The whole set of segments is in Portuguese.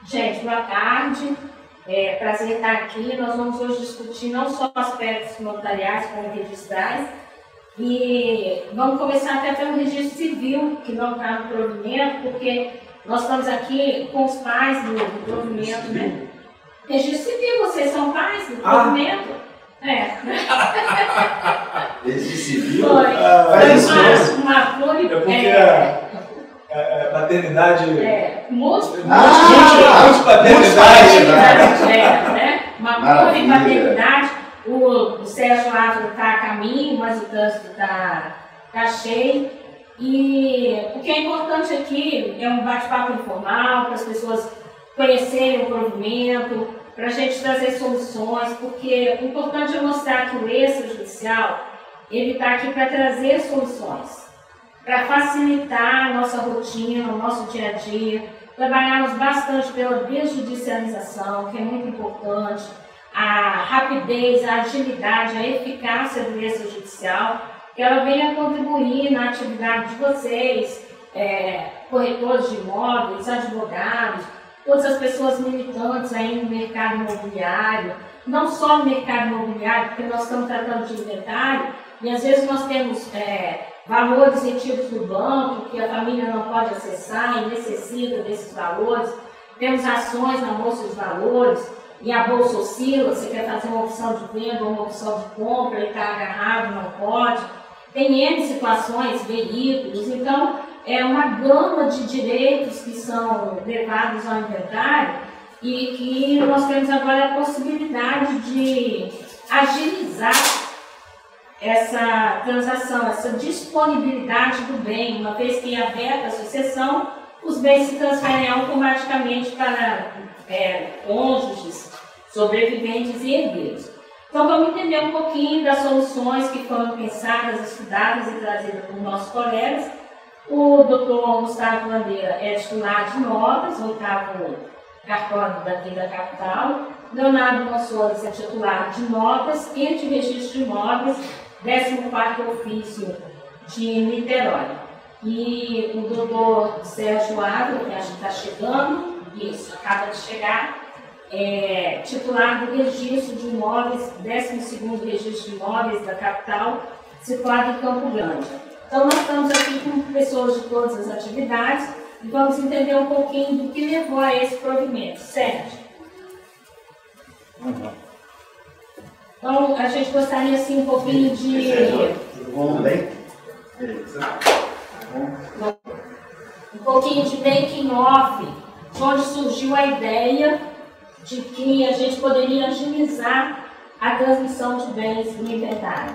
Gente, boa tarde. Prazer estar aqui. Nós vamos hoje discutir não só aspectos notariais, como registrais, e vamos começar até pelo registro civil, que não está no provimento, porque nós estamos aqui com os pais do provimento, né? Registro civil, vocês são pais do provimento? Registro civil? Foi. Uma porque paternidade... multipaternidade, né? Uma pluripaternidade. O Sérgio Ávila está a caminho, mas o trânsito está cheio. E o que é importante aqui é um bate-papo informal, para as pessoas conhecerem o provimento, para a gente trazer soluções, porque o importante é mostrar que o extrajudicial ele está aqui para trazer soluções, para facilitar a nossa rotina, o nosso dia a dia. Trabalhamos bastante pela desjudicialização, que é muito importante, a rapidez, a agilidade, a eficácia do extrajudicial, que ela venha contribuir na atividade de vocês, corretores de imóveis, advogados, todas as pessoas militantes aí no mercado imobiliário, não só no mercado imobiliário, porque nós estamos tratando de inventário, e às vezes nós temos valores retidos do banco que a família não pode acessar e necessita desses valores. Temos ações na Bolsa de Valores e a Bolsa oscila, você quer fazer uma opção de venda ou uma opção de compra e está agarrado, não pode. Tem N situações, veículos, então é uma gama de direitos que são levados ao inventário e que nós temos agora a possibilidade de agilizar essa transação, essa disponibilidade do bem. Uma vez que é aberta a sucessão, os bens se transferem automaticamente para cônjuges, sobreviventes e herdeiros. Então vamos entender um pouquinho das soluções que foram pensadas, estudadas e trazidas por nossos colegas. O Dr. Gustavo Bandeira é titular de notas, 8º cartório daqui da capital. Leonardo Monsores é titular de notas e de registro de imóveis, 14º ofício de Niterói. E o doutor Sérgio Ávila, que acho que está chegando, isso, acaba de chegar, é titular do registro de imóveis, 12º registro de imóveis da capital, situado em Campo Grande. Então nós estamos aqui com pessoas de todas as atividades e vamos entender um pouquinho do que levou a esse provimento. Sérgio? Então, a gente gostaria assim um pouquinho de... Tudo bom? Bem? Um pouquinho de making off, de onde surgiu a ideia de que a gente poderia agilizar a transmissão de bens no inventário.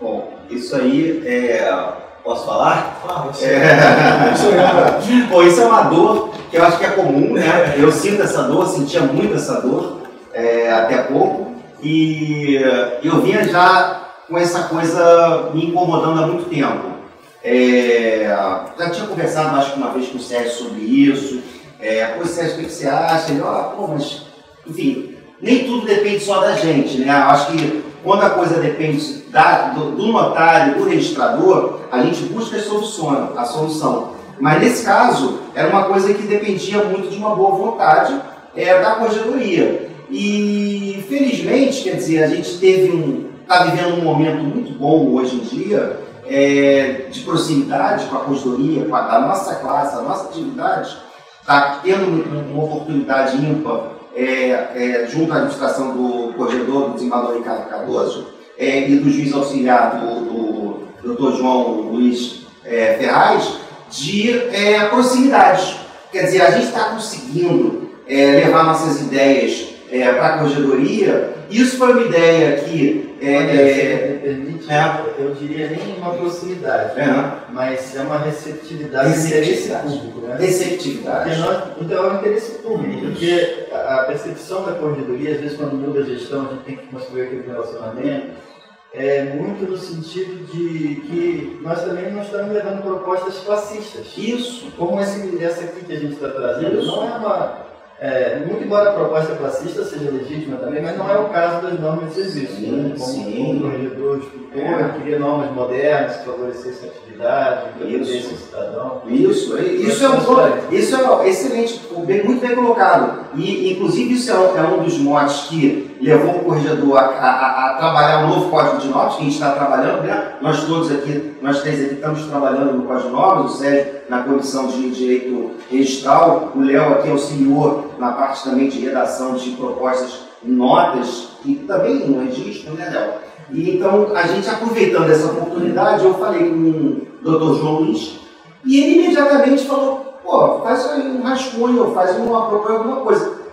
Bom, isso aí posso falar? Bom, isso é uma dor que eu acho que é comum, né? Eu sinto essa dor, sentia muito essa dor até pouco. E eu vinha já com essa coisa me incomodando há muito tempo. Já tinha conversado, acho que uma vez com o Sérgio sobre isso. Pô, Sérgio, o que você acha? Ele, mas, enfim, nem tudo depende só da gente, né? Acho que quando a coisa depende do notário, do registrador, a gente busca a solução. Mas nesse caso, era uma coisa que dependia muito de uma boa vontade da corregedoria. E felizmente, quer dizer, a gente está vivendo um momento muito bom hoje em dia, de proximidade com a corregedoria, com a nossa classe, a nossa atividade, está tendo uma oportunidade ímpar junto à administração do corregedor, do desembargador Ricardo Cardoso, e do juiz auxiliar do Dr. João Luiz Ferraz, de proximidade. Quer dizer, a gente está conseguindo levar nossas ideias para a corregedoria. Isso foi uma ideia que... me permite, eu diria nem uma proximidade, mas é uma receptividade do interesse público. Né? Receptividade. Então é um interesse público, porque a percepção da corregedoria, às vezes quando muda a gestão, a gente tem que construir aquele relacionamento, muito no sentido de que nós também não estamos levando propostas fascistas. Isso. Como essa aqui que a gente está trazendo, não é Muito embora a proposta classista seja legítima também, mas não é o caso das normas de serviço. Né? Como o corregedor explicou, queria normas modernas que favorecessem a atividade, que protegessem o cidadão. Isso é excelente, muito bem colocado. E, inclusive, isso é um dos motes que levou o corregedor a trabalhar o novo Código de Normas, que a gente está trabalhando, né? Nós três aqui estamos trabalhando no Código de Normas, o Sérgio na Comissão de Direito Registral, o Léo aqui auxiliou na parte também de redação de propostas em notas, e também no registro, né, Léo? E então, a gente aproveitando essa oportunidade, eu falei com o Dr. João Luiz, e ele imediatamente falou, pô, faz um rascunho, faz uma proposta, alguma coisa.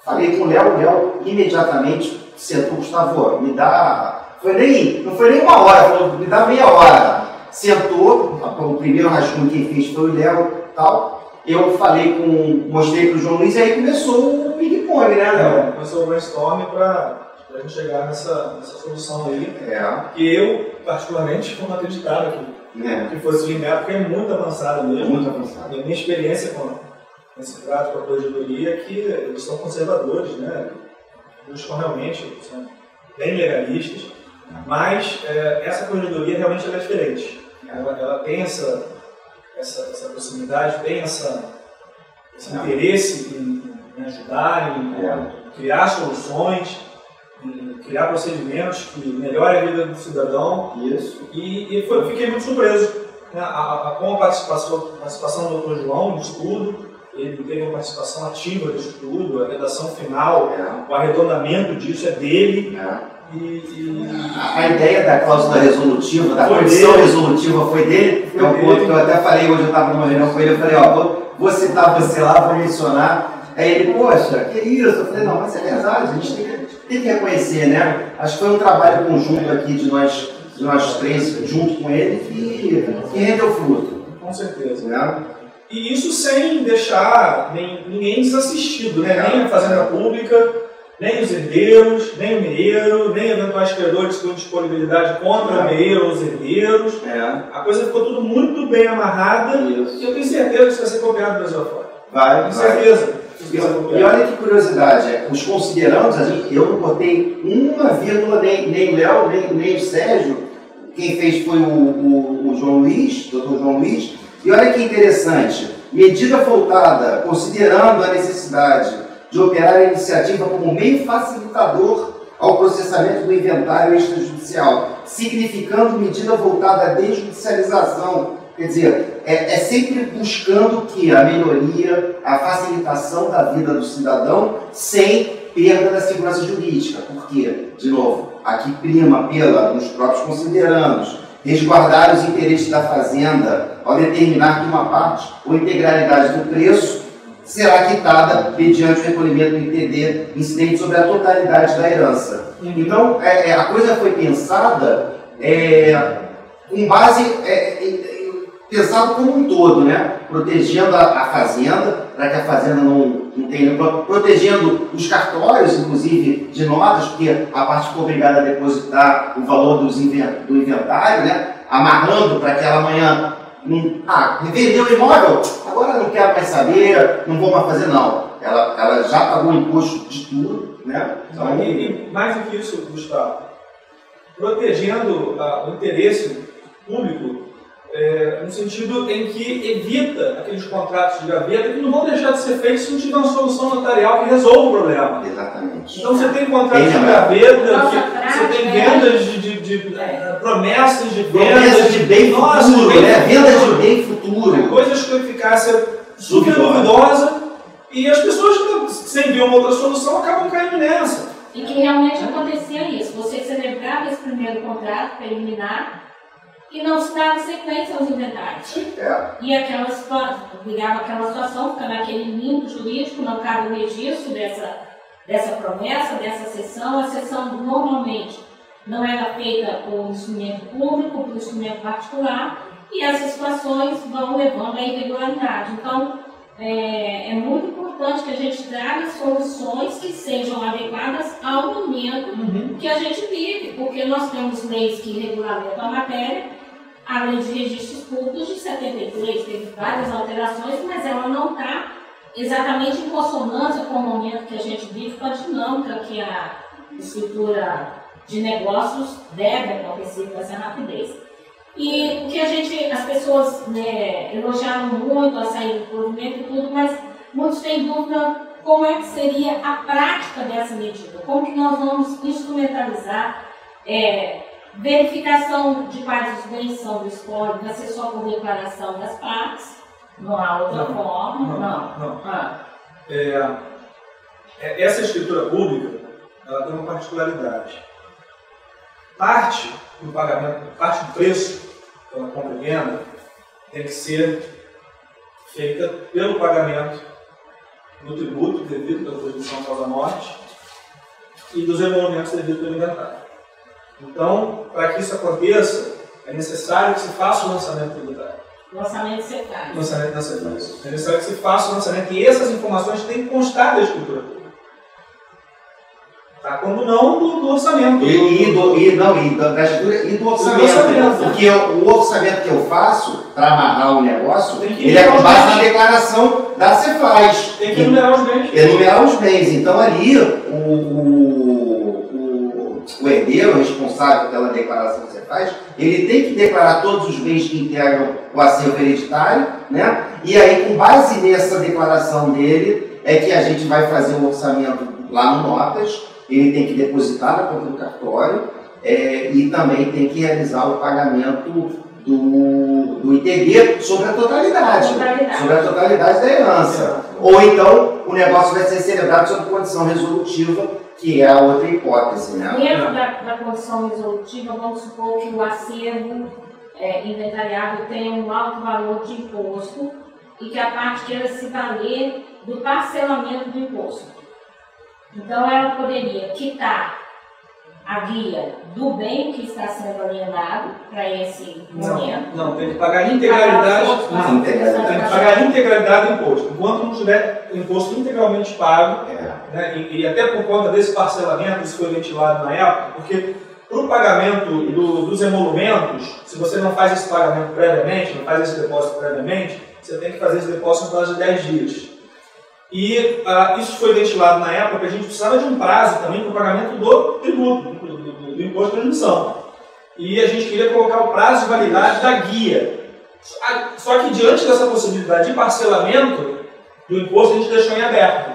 Falei com o Léo imediatamente sentou, Gustavo, me dá... Não foi nem uma hora, falou, me dá meia hora. Sentou, o primeiro rascunho que ele fez foi o Léo e tal. Eu mostrei para o João Luiz e aí começou o ping-pong, né, Léo? Começou o brainstorm para a gente chegar nessa solução aí. Que eu, particularmente, como acreditava que fosse linear, porque é muito avançado mesmo. Muito avançado. E a minha experiência com esse trato com a corregedoria é que eles são conservadores, né? Buscam realmente, são bem legalistas, mas essa corregedoria realmente ela é diferente. Ela tem essa proximidade, tem esse interesse em ajudar, em criar soluções, em criar procedimentos que melhorem a vida do cidadão. Isso. E fiquei muito surpreso, né, com a participação do Dr. João no estudo. Ele teve uma participação ativa no estudo, a redação final, o arredondamento disso é dele. A ideia da cláusula resolutiva, da comissão resolutiva foi dele. É um ponto que eu até falei, hoje eu estava numa reunião com ele, eu falei, vou citar você lá, vou mencionar. Aí ele, poxa, que isso? Eu falei, não, mas é verdade, a gente tem que reconhecer, né? Acho que foi um trabalho conjunto aqui de nós três, junto com ele, que rendeu fruto. Com certeza. Né? E isso sem deixar ninguém desassistido, né? Nem a Fazenda Pública, nem os herdeiros, nem o meeiro, nem eventuais credores com disponibilidade contra o meeiro ou os herdeiros. A coisa ficou tudo muito bem amarrada e eu tenho certeza que isso vai ser copiado do Brasil afora. Vai. Tenho certeza. E olha que curiosidade, os considerandos, eu não botei uma vírgula, nem o Léo, nem o Sérgio. Quem fez foi o João Luiz, o Dr. João Luiz. E olha que interessante, medida voltada, considerando a necessidade de operar a iniciativa como meio facilitador ao processamento do inventário extrajudicial, significando medida voltada à desjudicialização. Quer dizer, é sempre buscando que a melhoria, a facilitação da vida do cidadão sem perda da segurança jurídica. Porque, de novo, aqui prima nos próprios considerandos, resguardar os interesses da fazenda ao determinar que uma parte ou integralidade do preço será quitada mediante o recolhimento do ITD incidente sobre a totalidade da herança. Então, a coisa foi pensada com base, pensado como um todo, né? Protegendo a fazenda, para que a fazenda não tenha, protegendo os cartórios, inclusive, de notas, porque a parte ficou obrigada a depositar o valor do inventário, né? Amarrando para que ela amanhã vendeu o imóvel, agora não quero mais saber, não vou mais fazer, não. Ela já pagou o imposto de tudo, né? Então, e mais do que isso, Gustavo, protegendo o interesse público, no sentido em que evita aqueles contratos de gaveta que não vão deixar de ser feitos se não tiver uma solução notarial que resolva o problema. Exatamente. Então você tem contratos de gaveta, você tem vendas de promessas de vendas de bem futuro, né? Vendas de bem futuro. Coisas com eficácia super duvidosa e as pessoas, sem ver uma outra solução, acabam caindo nessa. E que realmente acontecia isso. Você celebrava esse primeiro contrato preliminar e não se dava sequência aos inventários. E aquela situação, fica naquele limbo jurídico, não cabe o registro dessa promessa, dessa cessão. A cessão normalmente não era feita por instrumento público, por instrumento particular, e essas situações vão levando à irregularidade. Então, é muito importante que a gente traga soluções que sejam adequadas ao momento que a gente vive, porque nós temos leis que regulamentam a matéria. A lei de registros públicos de 73 teve várias alterações, mas ela não está exatamente em consonância com o momento que a gente vive, com a dinâmica que a escritura de negócios deve acontecer com essa rapidez. E o que as pessoas, né, elogiaram muito a saída do provimento e tudo, mas muitos têm dúvida como é que seria a prática dessa medida, como que nós vamos instrumentalizar, verificação de quais os bens são do espólio, vai ser só por declaração das partes, não há outra forma, não. Essa escritura pública, ela tem uma particularidade. Parte do pagamento, parte do preço pela compra e venda tem que ser feita pelo pagamento do tributo devido pela contribuição à causa-morte e dos emolumentos devidos pelo inventário. Então, para que isso aconteça, é necessário que se faça o lançamento tributário. Lançamento secário. Lançamento secário. É necessário que se faça o lançamento e essas informações têm que constar da escritura pública. Tá? Quando não, do orçamento. Da escritura e do orçamento. Porque o orçamento que eu faço para amarrar o negócio, ele é com base na declaração da Cefaz. Tem que enumerar os bens. Enumerar os bens. Então ali o herdeiro responsável pela declaração que você faz, ele tem que declarar todos os bens que integram o acervo hereditário, né? E aí, com base nessa declaração dele, é que a gente vai fazer o orçamento lá no Notas, ele tem que depositar na conta do cartório e também tem que realizar o pagamento do ITB sobre a totalidade. Sobre a totalidade da herança. Ou então, o negócio vai ser celebrado sob condição resolutiva, que é a outra hipótese, né? Dentro da condição resolutiva, vamos supor que o acervo inventariável tenha um alto valor de imposto e que a parte queira se valer do parcelamento do imposto. Então, ela poderia quitar a guia do bem que está sendo alienado para esse momento. Não, tem que pagar a integralidade. Tem que pagar a integralidade do imposto. Enquanto não tiver o imposto integralmente pago, né, e até por conta desse parcelamento, isso foi ventilado na época, porque para o pagamento dos emolumentos, se você não faz esse pagamento previamente, não faz esse depósito previamente, você tem que fazer esse depósito no prazo de 10 dias. E isso foi ventilado na época que a gente precisava de um prazo também para o pagamento do tributo, do imposto de transmissão. E a gente queria colocar o prazo de validade da guia. Só que diante dessa possibilidade de parcelamento do imposto, a gente deixou em aberto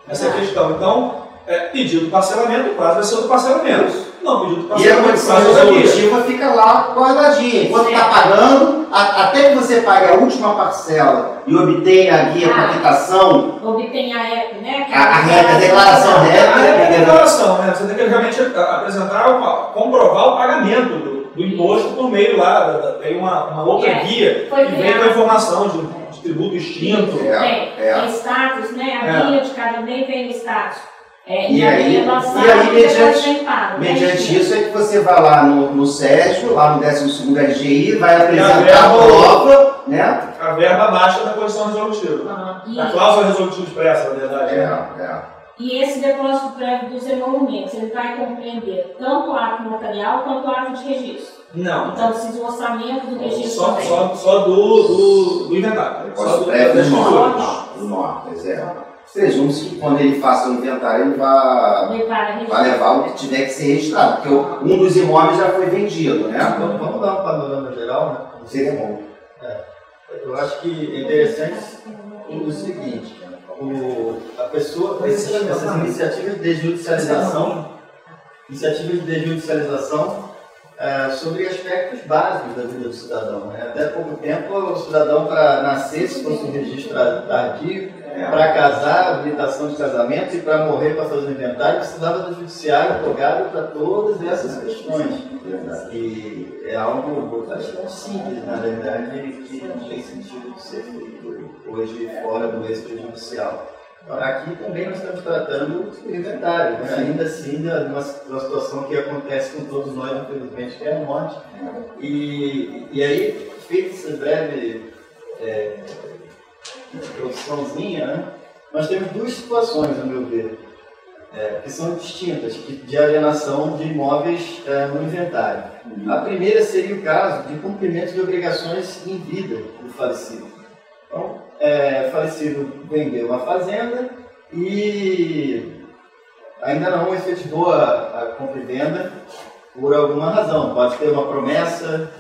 essa questão. Então, pedido do parcelamento, o prazo vai ser do parcelamento. Não, pedido do parcelamento. E a condição resolutiva fica lá guardadinha. Enquanto está pagando, até que você pague a última parcela e obtenha a guia para quitação. Obtenha a declaração reta. A declaração, né? Você tem que realmente apresentar, comprovar o pagamento do imposto por meio lá. Tem uma outra guia que vem com a informação de tributo extinto. Tem status, né? A guia de cada bem vem no status. E aí mediante isso é que você vai lá no Sérgio, lá no 12º RGI, vai apresentar a prova, né? A verba abaixo da condição resolutiva. A cláusula resolutiva expressa, na verdade. E esse depósito prévio dos emolumentos, ele vai compreender tanto o ato notarial quanto o ato de registro. Não. Então precisa do orçamento do registro também. Só do inventário. Depósito prévio do Notas, presume-se que quando ele faça o inventário, ele vai levar o que tiver que ser registrado, porque um dos imóveis já foi vendido, né? Vamos dar um panorama geral, né? Seria bom. Eu acho que é interessante o seguinte, a pessoa, essas iniciativas de judicialização, sobre aspectos básicos da vida do cidadão, né? Até pouco tempo, o cidadão, para nascer, se fosse um registro tardio, para casar, habilitação de casamento e para morrer para fazer o inventário, precisava do judiciário advogado para todas essas questões. E é algo bastante simples, na verdade, que não tem sentido de ser feito hoje fora do êxito judicial. Aqui também nós estamos tratando do inventário, né? Ainda assim, uma situação que acontece com todos nós, infelizmente, que é a morte. E aí, feita essa breve introduçãozinha, né? Nós temos duas situações, a meu ver, que são distintas, de alienação de imóveis no inventário. A primeira seria o caso de cumprimento de obrigações em vida do falecido. Então, falecido vendeu uma fazenda e ainda não efetivou a compra e venda por alguma razão. Pode ter uma promessa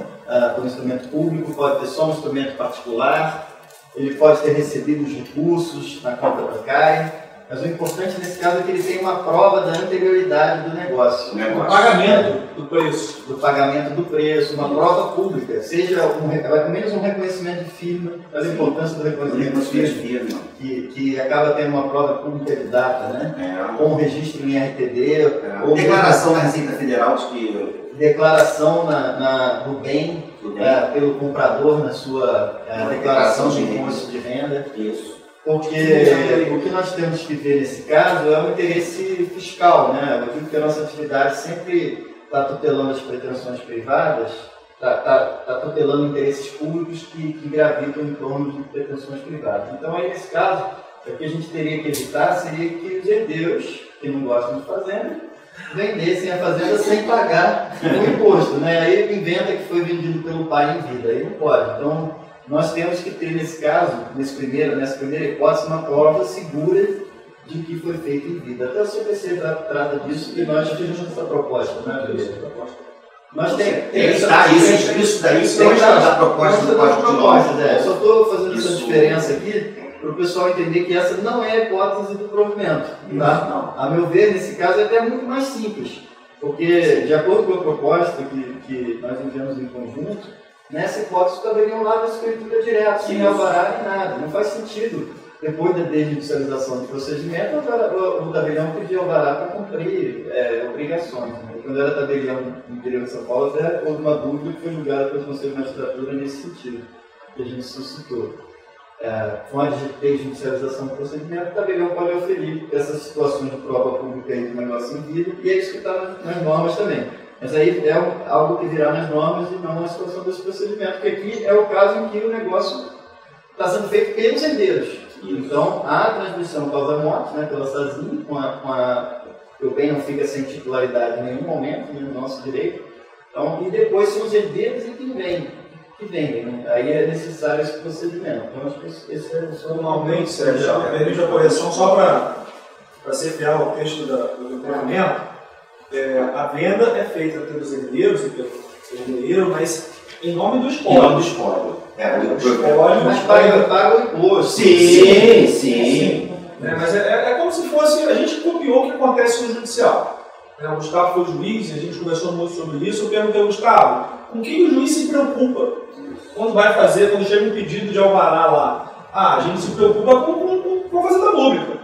do instrumento público, pode ter só um instrumento particular, ele pode ter recebido os recursos na conta bancária, mas o importante nesse caso é que ele tem uma prova da anterioridade do negócio. O pagamento do preço. Do pagamento do preço, uma prova pública, seja pelo menos um reconhecimento de firma, a importância do reconhecimento de firma, que acaba tendo uma prova pública de data, né? Com registro em RTD, ou declaração na Receita Federal de que... Declaração no bem pelo comprador na sua declaração de imposto de renda. Isso. Porque o que nós temos que ver nesse caso é o interesse fiscal, né? Eu digo que a nossa atividade sempre está tutelando as pretensões privadas, está tutelando interesses públicos que gravitam em torno de pretensões privadas. Então, aí, nesse caso, o que a gente teria que evitar seria que os herdeiros, que não gostam de fazenda, vendessem a fazenda sem pagar o imposto, né? Aí ele inventa que foi vendido pelo pai em vida, aí não pode. Então, nós temos que ter, nesse caso, nessa primeira hipótese, uma prova segura de que foi feito em vida. Até o CPC trata disso e nós fizemos essa proposta, né? Nós isso daí está da proposta do Código de Normas. Só estou fazendo essa diferença aqui para o pessoal entender que essa não é a hipótese do provimento. Tá? A meu ver, nesse caso, é até muito mais simples, porque, de acordo com a proposta que nós enviamos em conjunto, nessa hipótese caberiam lá da escritura direto, sem alvará nem nada. Não faz sentido, depois da desjudicialização do procedimento, o tabelião pedir alvará para cumprir obrigações. Né? Quando era tabelião no interior de São Paulo, até houve uma dúvida que foi julgada pelo Conselho de Magistratura nesse sentido, que a gente suscitou. Com a desjudicialização do procedimento, o tabelião pode oferir essas situações de prova pública aí de negócio em vida, e é isso que está nas normas também. Mas aí é algo que virá nas normas e não na situação desse procedimento, porque aqui é o caso em que o negócio está sendo feito pelos herdeiros. Então, a transmissão causa-morte, né, pela SASIM, o bem não fica sem titularidade em nenhum momento, né, no nosso direito. Então, e depois são os herdeiros e quem vendem. Né? Aí é necessário esse procedimento. Então, acho que esse é o seu... Normalmente, Sérgio, permite a correção só para ser fiel ao texto do documento. A venda é feita pelos herdeiros e pelo herdeiro, mas em nome do espólio. Em nome do espólio. Mas paga o imposto. Sim. Mas é como se fosse, a gente copiou o que acontece no judicial. O Gustavo foi juiz, a gente conversou muito sobre isso. Eu perguntei ao Gustavo, com quem o juiz se preocupa quando chega um pedido de alvará lá? A gente se preocupa com a fazenda pública.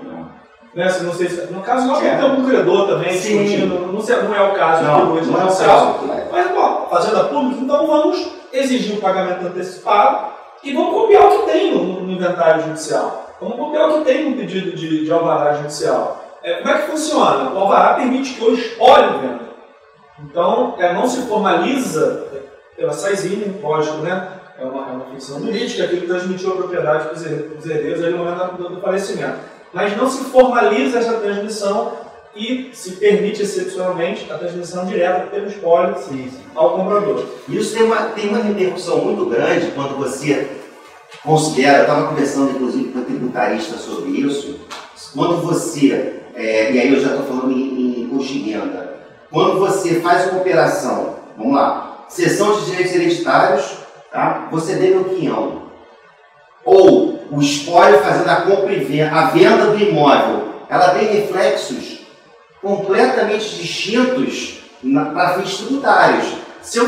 Né? Não sei se, no caso, nós temos algum credor também discutindo, não é o caso. Não é o caso. Mas, bom, fazenda pública, então vamos exigir o pagamento antecipado e vamos copiar o que tem no inventário judicial. Vamos copiar o que tem no pedido de alvará judicial. Como é que funciona? O alvará permite que eu espólio venda. Então, não se formaliza pela SAISIM, lógico, né? É uma ficção jurídica, aquilo que transmitiu a propriedade para os herdeiros ali no momento do falecimento. Mas não se formaliza essa transmissão e se permite, excepcionalmente, a transmissão direta pelo espólio ao comprador. Isso tem uma repercussão muito grande quando você considera, eu estava conversando inclusive com o tributarista sobre isso, quando você, e aí eu já estou falando em imposto de renda, quando você faz uma operação, vamos lá, cessão de direitos hereditários, tá? Você deve o quinhão, ou o espólio fazendo a compra e venda, a venda do imóvel, ela tem reflexos completamente distintos para fins tributários. Se eu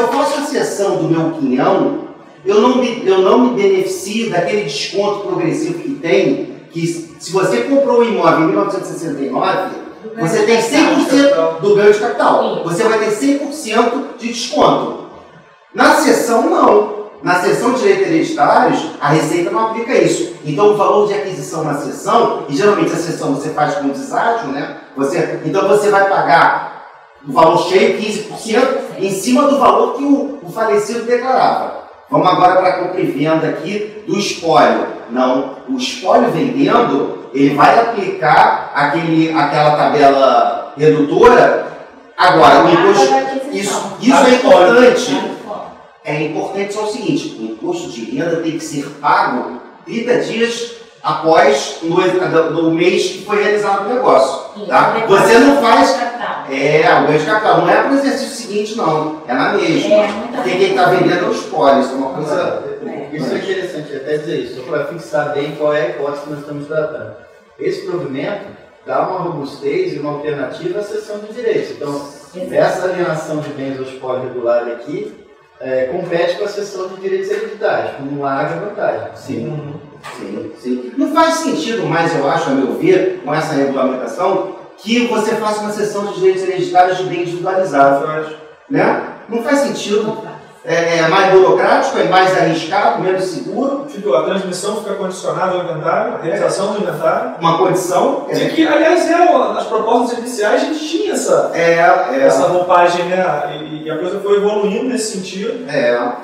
faço a cessão do meu quinhão, eu não me beneficio daquele desconto progressivo que tem, que se você comprou um imóvel em 1969, você tem 100% do ganho de capital. Você vai ter 100% de desconto. Na cessão, não. Na cessão de direitos hereditários, a Receita não aplica isso. Então, o valor de aquisição na cessão, e geralmente a cessão você faz com deságio, né? Então, você vai pagar o valor cheio, 15%, em cima do valor que o falecido declarava. Vamos agora para a compra e venda aqui do espólio. Não, o espólio vendendo, ele vai aplicar aquela tabela redutora. Agora, o imposto... Isso é importante. É importante só o seguinte, o imposto de renda tem que ser pago 30 dias após no mês que foi realizado o negócio. Tá? Você não faz. O ganho de capital. Não é para o exercício seguinte, não. É na mesma. Porque quem está vendendo é o spoiler. Isso é uma coisa. Isso é interessante, até dizer isso, só para fixar bem qual é a hipótese que nós estamos tratando. Esse provimento dá uma robustez e uma alternativa à cessão de direitos. Então, essa alienação de bens ao espólio regular aqui compete com a cessão de direitos hereditários, com uma larga vantagem. Sim. Sim. Não faz sentido mais, eu acho, a meu ver, com essa regulamentação, que você faça uma cessão de direitos hereditários de bem individualizados. Né? Não faz sentido. É mais burocrático, é mais arriscado, menos seguro. A transmissão fica condicionada ao inventário, a realização do inventário. Uma condição. Que, aliás, nas propostas iniciais a gente tinha essa roupagem, né? E a coisa foi evoluindo nesse sentido.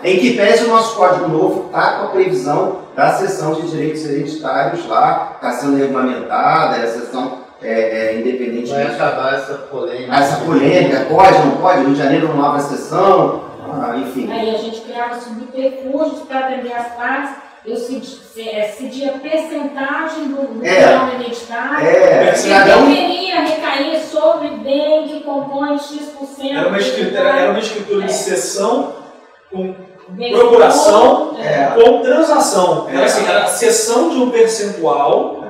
Em que pese o nosso Código Novo está com a previsão da cessão de direitos hereditários lá, está sendo regulamentada, a cessão independente. Vai acabar essa polêmica. Essa polêmica, pode, não pode, Rio de Janeiro não abre a cessão. Enfim. Aí a gente criava subterfúgios para atender as partes, eu cedia percentagem do leão hereditário, que deveria recair sobre bem que compõe X%. Era uma escritura de cessão com procuração com transação. Era assim, era a cessão de um percentual.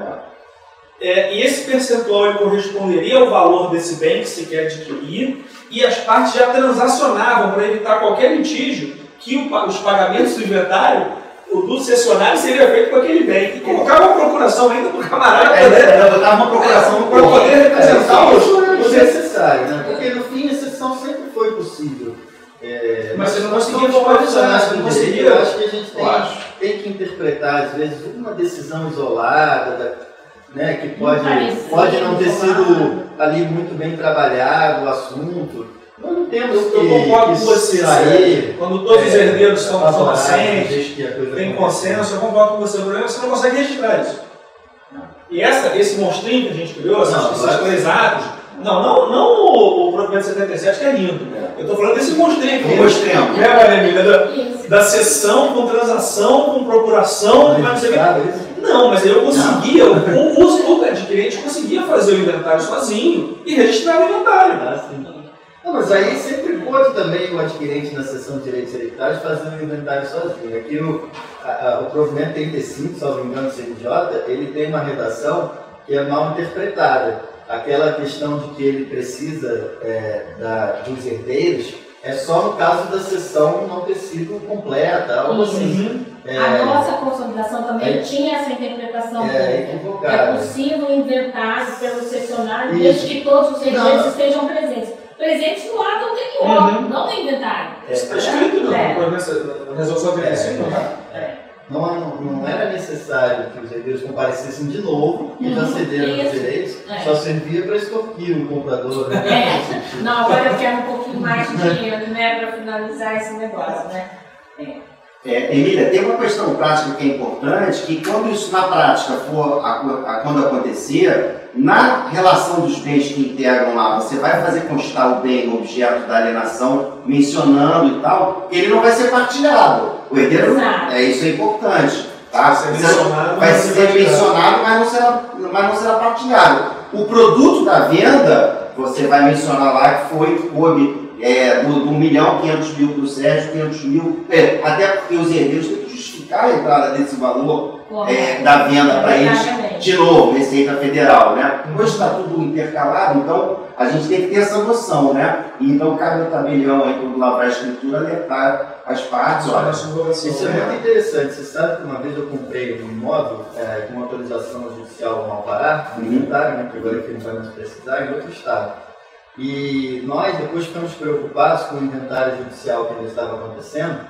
E esse percentual ele corresponderia ao valor desse bem que se quer adquirir, e as partes já transacionavam para evitar qualquer litígio que os pagamentos do inventário, do cessionário, seria feito com aquele bem. E colocava uma procuração ainda para o camarada botava uma procuração para poder representar os necessários, né? Porque no fim a exceção sempre foi possível. Mas você não conseguia formalizar, não conseguia. Eu acho que a gente tem que interpretar, às vezes, uma decisão isolada, né, que pode não ter sido ali muito bem trabalhado o assunto. Nós não temos eu concordo com você, quando todos os herdeiros estão conscientes, tem consenso, eu concordo com você. O problema é que você não consegue registrar isso. E esse monstrinho que a gente criou, esses três atos, não o provimento 77, que é lindo. Eu estou falando desse monstrinho aqui. O monstrinho. Da cessão com transação, com procuração, não, mas eu conseguia, o adquirente conseguia fazer o inventário sozinho e registrar o inventário. Não, mas aí sempre pode também o adquirente na seção de direitos hereditários fazer o inventário sozinho. Aqui o provimento 35, salvo engano do CNJ, ele tem uma redação que é mal interpretada. Aquela questão de que ele precisa dos herdeiros é só no caso da cessão não ter sido completa, algo assim. A nossa consolidação também tinha essa interpretação pública. É possível inventário pelo cessionário desde que todos os herdeiros estejam presentes. Presentes no ato anterior, não no inventário. Está escrito na resolução 35, não era necessário que os herdeiros comparecessem de novo e já cederam os direitos, só servia para extorquir o comprador. Não, agora eu quero um pouquinho mais de dinheiro, né, para finalizar esse negócio, né? Emília, tem uma questão prática que é importante, que quando isso na prática for quando acontecer, na relação dos bens que integram lá, você vai fazer constar o bem no objeto da alienação, mencionando e tal, ele não vai ser partilhado. O herdeiro, isso é importante. Tá? Vai ser mencionado, mas não será partilhado. O produto da venda, você vai mencionar lá que coube do 1.500.000 para o Sérgio, 500 mil, até porque os herdeiros têm que justificar a entrada desse valor da venda para eles, de novo, Receita Federal, né? Hoje está tudo intercalado, então a gente tem que ter essa noção, né? E então cabe no tabelião aí, quando lavrar a escritura, alertar as partes. Olha, isso é muito interessante. Você sabe que uma vez eu comprei um imóvel com uma autorização judicial no Alvará, no inventário, né? Que agora aqui não vai mais precisar, em outro estado. E nós depois ficamos preocupados com o inventário judicial que ainda estava acontecendo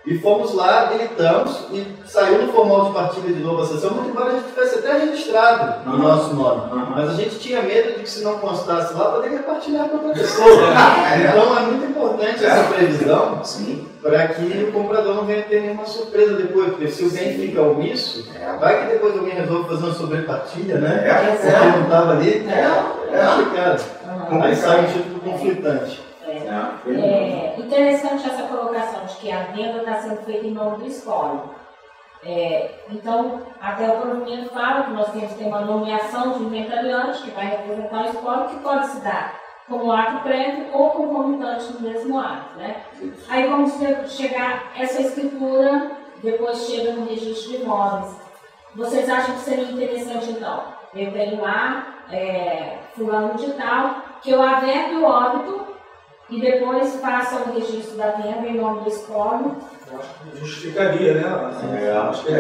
e fomos lá, habilitamos e saiu no formal de partilha de novo a sessão, muito embora a gente tivesse até registrado no nosso nome. Mas a gente tinha medo de que se não constasse lá, poderia partilhar com outra pessoa. Então é muito importante essa previsão para que o comprador não venha ter nenhuma surpresa depois, porque se o bem fica omisso, vai que depois alguém resolve fazer uma sobrepartilha, né? Porque não estava ali, complicado. Aí sai um título conflitante. Interessante essa colocação de que a venda está sendo feita em nome do espólio. Então, até o provimento fala que nós temos que ter uma nomeação de inventariante que vai representar o espólio, que pode se dar como ato prévio ou concomitante no mesmo ato, né? Aí vamos chegar essa escritura, depois chega no registro de imóveis. Vocês acham que seria interessante, então? Eu tenho lá, fulano de tal, que eu averte o óbito e depois faça o registro da venda em nome do espólio. Eu acho que justificaria, né? Acho que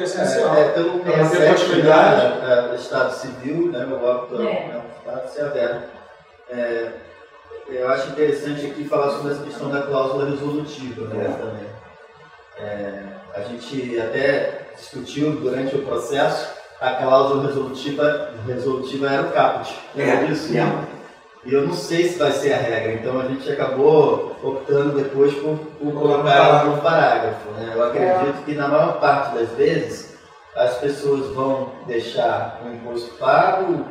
é essencial. Pelo 67 do Estado Civil, né, o óbito é um Estado severo. Eu acho interessante aqui falar sobre essa questão da cláusula resolutiva, né, também. A gente até discutiu durante o processo, a cláusula resolutiva era o caput. Lembra disso? E eu não sei se vai ser a regra, então a gente acabou optando depois por colocar no parágrafo. Né? Eu acredito que na maior parte das vezes as pessoas vão deixar o imposto pago,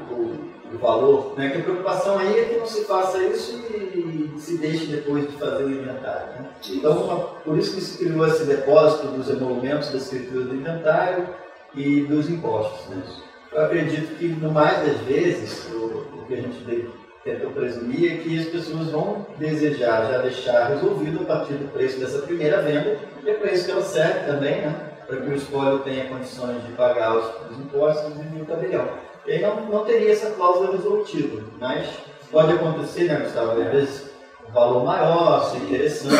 o valor, né? Que a preocupação aí é que não se faça isso e se deixe depois de fazer o inventário. Né? Então, por isso que se criou esse depósito dos emolumentos da escritura do inventário e dos impostos. Né? Eu acredito que, no mais das vezes, o que a gente tentou presumir é que as pessoas vão desejar já deixar resolvido a partir do preço dessa primeira venda, e é para isso que ela serve também, né? Para que o espólio tenha condições de pagar os impostos e o tabelião. E aí não teria essa cláusula resolutiva, mas pode acontecer, né, Gustavo? Às vezes um valor maior, ser interessante,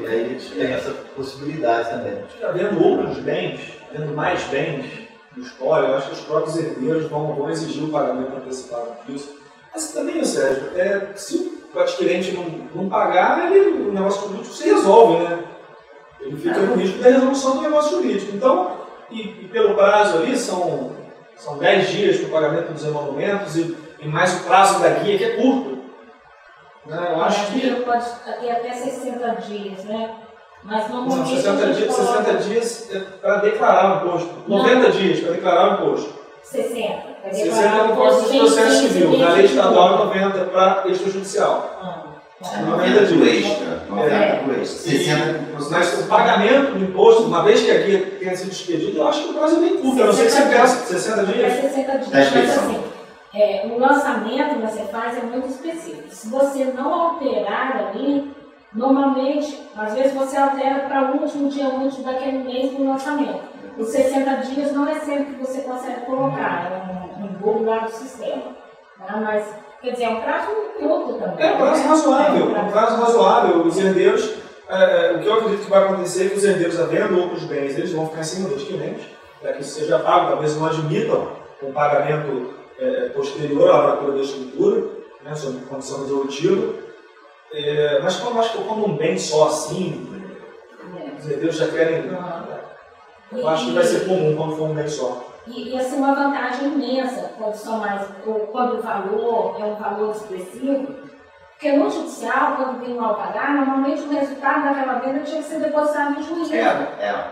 e aí a gente tem essa possibilidade também. Havendo outros bens, havendo mais bens do espólio, eu acho que os próprios herdeiros vão exigir o pagamento antecipado disso. Mas também, Sérgio, se o adquirente não pagar, o negócio jurídico se resolve, né? Ele fica no risco da resolução do negócio jurídico. Então, e pelo prazo ali, são 10 dias para o pagamento dos emolumentos e mais o prazo da guia, que é curto. Né? Eu acho que... pode ter até 60 dias, né? Mas normalmente... 60 dias é para declarar o imposto. 90 dias para declarar o imposto. 60. 60 é o imposto do processo civil. Na lei estadual 90 para extrajudicial. 90 dias. 60. Mas o pagamento do imposto, uma vez que a guia tenha sido expedida, eu acho que o prazo é bem curto. Eu não sei se você pensa 60 dias. 60 dias. Mas assim, o lançamento que você faz é muito específico. Se você não alterar ali, normalmente, às vezes você altera para o último dia útil daquele mês do lançamento. Os 60 dias não é sempre que você consegue colocar, é um bolo lá do sistema. Tá? Mas, quer dizer, é um prazo curto também. É um prazo razoável. Os herdeiros, o que eu acredito que vai acontecer é que os herdeiros, havendo outros bens, eles vão ficar em cima dos clientes, para que isso seja pago, talvez não admitam um pagamento posterior à lavratura da escritura, né, sob condição resolutiva. Mas eu acho que como um bem só assim, os herdeiros já querem... Eu acho que vai ser comum quando for um bem só. E assim, uma vantagem imensa quando o valor é um valor expressivo, porque no judicial, quando tem um alvará, normalmente o resultado daquela venda tinha que ser depositado no juízo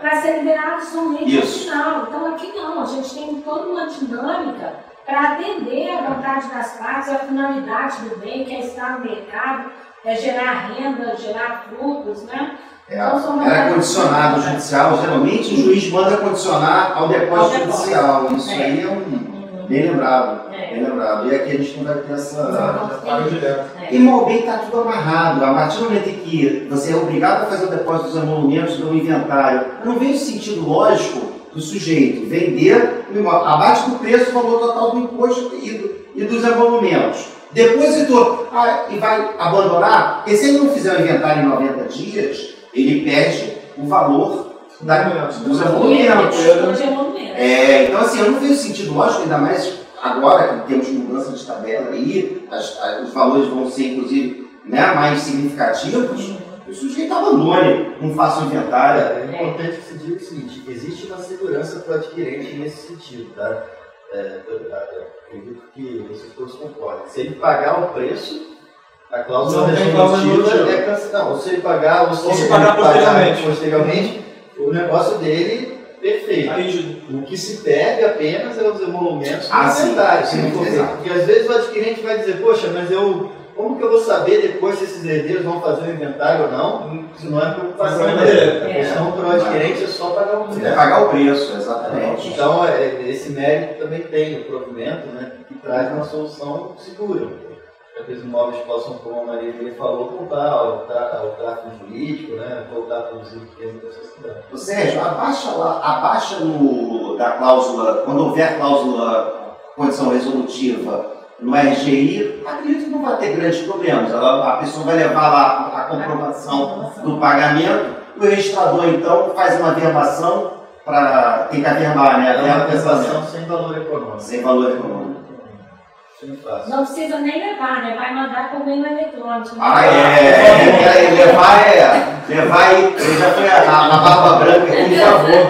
para ser liberado somente no final. Então aqui não, a gente tem toda uma dinâmica para atender a vontade das partes, a finalidade do bem, que é estar no mercado, gerar renda, gerar frutos, né? Era condicionado judicial, geralmente o juiz manda condicionar ao depósito judicial. Isso aí é bem lembrado. E aqui a gente não vai ter essa. E mal bem está tudo amarrado. A partir do momento em que você é obrigado a fazer o depósito dos emolumentos do inventário, não vem o sentido lógico do sujeito vender abaixo do preço, o valor total do imposto e dos emolumentos. Depositou e vai abandonar, porque se ele não fizer o inventário em 90 dias, ele perde o valor dos emolumentos. Então, assim, eu não vejo sentido lógico, ainda mais agora que temos mudança de tabela aí, os valores vão ser, inclusive, né, mais significativos. O sujeito abandone, não faça o inventário. É importante que se diga o seguinte: existe uma segurança para o adquirente nesse sentido, tá? Acredito que vocês todos concordem. Se ele pagar o preço, a cláusula resolutiva é cancelada. Ou se ele pagar, ou se ele pagar posteriormente, o negócio dele perfeito. O que se perde apenas é os emolumentos necessários. Porque às vezes o adquirente vai dizer, poxa, mas eu como que eu vou saber depois se esses herdeiros vão fazer o inventário ou não? Isso não é preocupação dele. A questão para o adquirente é só pagar o preço. É pagar o preço, exatamente. Então, esse mérito também tem o provimento, né, que traz uma solução segura. Para que os imóveis possam, como a Maria falou, voltar ao tráfego jurídico, né, voltar a produzir o que tem da sociedade. Sérgio, abaixa da cláusula, quando houver cláusula condição resolutiva no RGI, acredito que não vai ter grandes problemas. A pessoa vai levar lá a comprovação do pagamento, o registrador então faz uma verbação para tem que afirmar, né? A verbação sem valor econômico. Sem valor econômico. Não precisa nem levar, né? Vai mandar por meio eletrônico. Levar ele já foi a barba branca, por favor.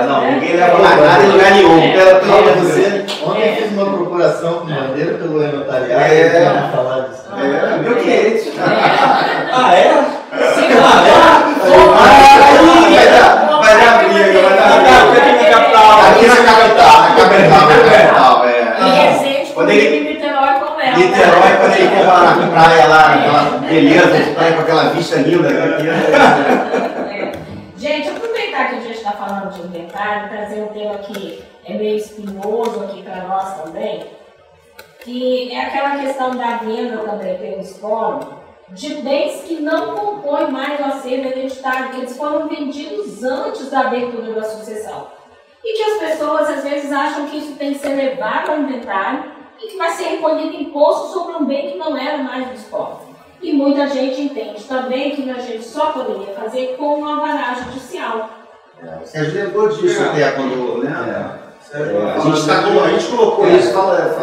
Não, ninguém leva nada em lugar nenhum. Ontem eu fiz uma procuração com bandeira pelo notariado. Vamos falar disso. Meu cliente. Vai dar briga, vai dar briga. Aqui na capital. Quando ele Niterói, quando ele for lá na praia, lá, naquela beleza de praia com aquela vista linda aqui. Gente, aproveitar que a gente está falando de inventário, trazer um tema que é meio espinhoso aqui para nós também, que é aquela questão da venda também pelo espólio de bens que não compõem mais o acervo hereditário, que eles foram vendidos antes da abertura da sucessão. E que as pessoas às vezes acham que isso tem que ser levado ao inventário e que vai ser recolhido imposto sobre um bem que não era mais do espólio. E muita gente entende também que a gente só poderia fazer com uma alvará judicial. A gente lembrou disso até quando, né? A gente colocou isso, fala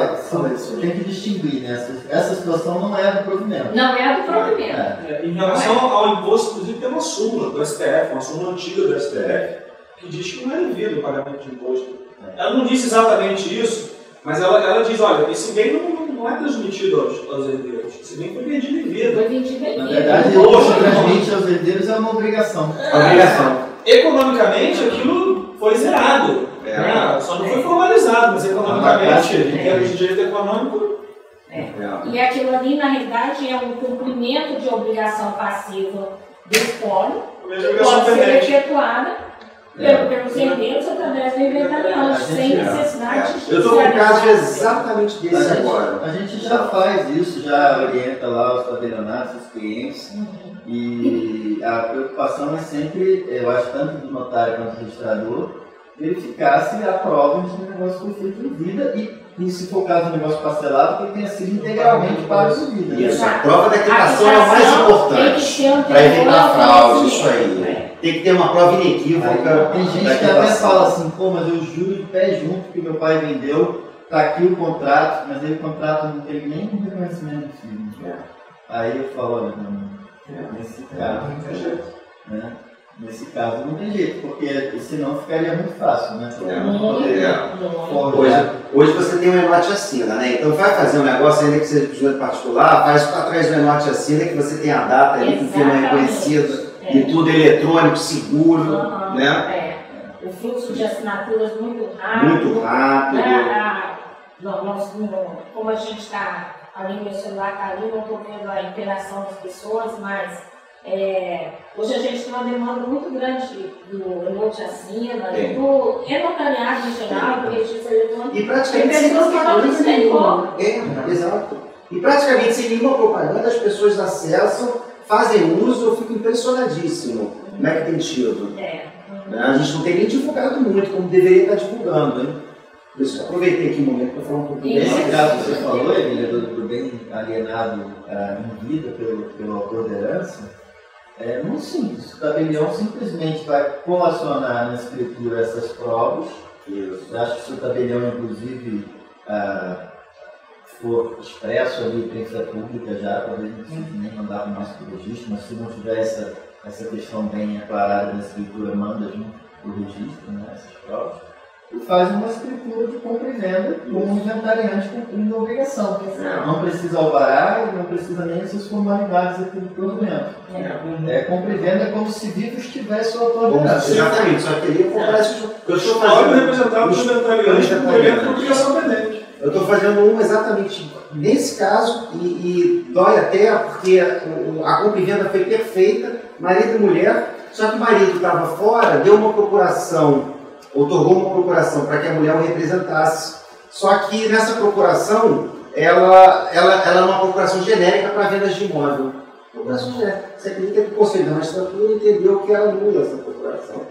isso. Tem que distinguir, né? Essa situação não é do provimento. Não é do provimento. Em relação ao imposto, inclusive, tem uma súmula do STF, uma súmula antiga do STF, que diz que não é devido o pagamento de imposto. Ela não disse exatamente isso, mas ela diz, olha, esse bem não é transmitido aos herdeiros, esse bem foi vendido em vida. Foi vendido em vida. Na verdade, o que transmite aos herdeiros é uma obrigação. Economicamente, aquilo foi zerado. Só não foi formalizado, mas economicamente, em termos de direito econômico... E aquilo ali, na realidade, é um cumprimento de obrigação passiva do espólio, que pode ser efetuada pelos herdeiros através do inventariante, sem necessidade de... Eu estou com um caso exatamente desse agora. A gente já faz isso, já orienta lá os tabelionatos, os clientes, e a preocupação é sempre, eu acho, tanto do notário quanto do registrador, verificar se há provas de que o negócio foi feito em vida e se for o caso do negócio parcelado, que tenha sido integralmente pago em vida. Isso, a prova da quitação é o mais importante para evitar fraude, isso aí. Tem que ter uma prova inequívoca. Tem gente que até fala assim, pô, mas eu juro de pé junto que meu pai vendeu, tá aqui o contrato, mas aí o contrato não tem nem reconhecimento do filho. Aí eu falo, olha, nesse caso não tem jeito, né? Nesse caso não tem jeito, porque senão ficaria muito fácil, né? Hoje você tem um enote assina, né? Então vai fazer um negócio ainda que seja de particular, faz atrás do enote assina que você tem a data ali com firma reconhecida e tudo eletrônico, seguro, né? O fluxo de assinaturas muito rápido. Muito rápido. Como a gente está ali, meu celular está ali, não estou vendo a interação das pessoas, mas hoje a gente tem uma demanda muito grande do enote assina, do notariado em geral, do registro eletrônico. E praticamente sem propaganda. Exato. E praticamente sem nenhuma propaganda as pessoas acessam, fazem uso, eu fico impressionadíssimo. Como é que tem tido? A gente não tem nem divulgado muito como deveria estar divulgando, hein? Por isso, aproveitei aqui o momento para falar um pouco desse caso que você falou, Emília, do bem alienado em vida pelo autor da herança, é muito simples. O tabelião simplesmente vai coacionar na escritura essas provas. Eu acho que se o tabelião, inclusive, for expresso ali, tem que ser pública já, talvez não precise nem mandar mais para o registro, mas se não tiver essa questão bem aclarada na escritura, manda junto para o registro, né, essas provas. E faz uma escritura de compra e venda com um inventariante cumprindo a obrigação. Não precisa alvará e não precisa nem essas formalidades aqui do provimento. Compra e venda é como se vivo estivesse o autor da herança. Exatamente, só queria comprar esse eu estou fazendo representado do inventariante com obrigação pendente. Eu estou fazendo uma exatamente nesse caso e dói até porque a compra e venda foi perfeita, marido e mulher, só que o marido estava fora, deu uma procuração, otorgou uma procuração para que a mulher o representasse. Só que nessa procuração, ela é uma procuração genérica para vendas de imóvel. Procuração genérica. Você acredita que o Conselho da Magistratura entendeu que era nula essa procuração.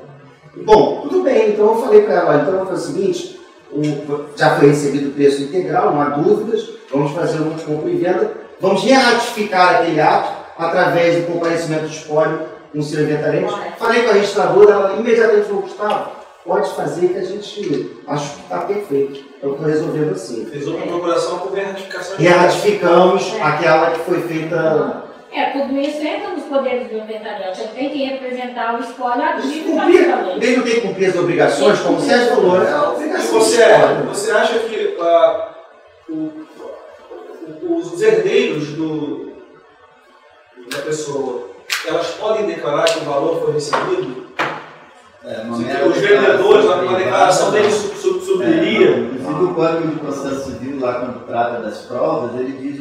Bom, tudo bem, então eu falei para ela, então vamos fazer o seguinte, já foi recebido o preço integral, não há dúvidas, vamos fazer uma compra e venda, vamos ratificar aquele ato através do comparecimento de espólio com o seu inventariante. Falei com a registradora, ela imediatamente falou, Gustavo, pode fazer que a gente acho que está perfeito. Eu estou resolvendo assim. Fez outra procuração com ratificação. Ratificamos aquela que foi feita. Tudo isso entra nos poderes do inventariante. Ele tem que representar o espólio ativo. Ele não tem que cumprir as obrigações, como o Sérgio falou, é a obrigação. Você acha que os herdeiros da pessoa, elas podem declarar que o valor foi recebido? Os vendedores, na declaração deles subiria. Inclusive o Código de Processo Civil, lá quando trata das provas, ele diz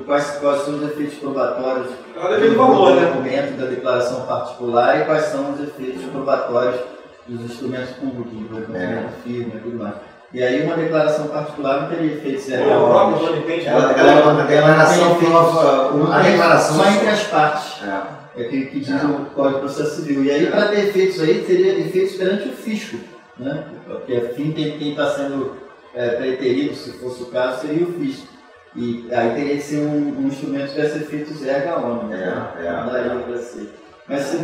quais são os efeitos probatórios do documento da declaração particular e quais são os efeitos probatórios dos instrumentos públicos, do reconhecimento firme e tudo mais. E aí uma declaração particular não teria efeitos ela é uma declaração nova, a declaração só entre as partes. É que diz o Código de Processo Civil. E aí, para ter efeitos aí, teria efeitos perante o fisco, né? Porque afim quem está sendo preterido, se fosse o caso, seria o fisco. E aí teria que ser um instrumento que tivesse efeitos erga omnes, né? Não daria para ser. Mas você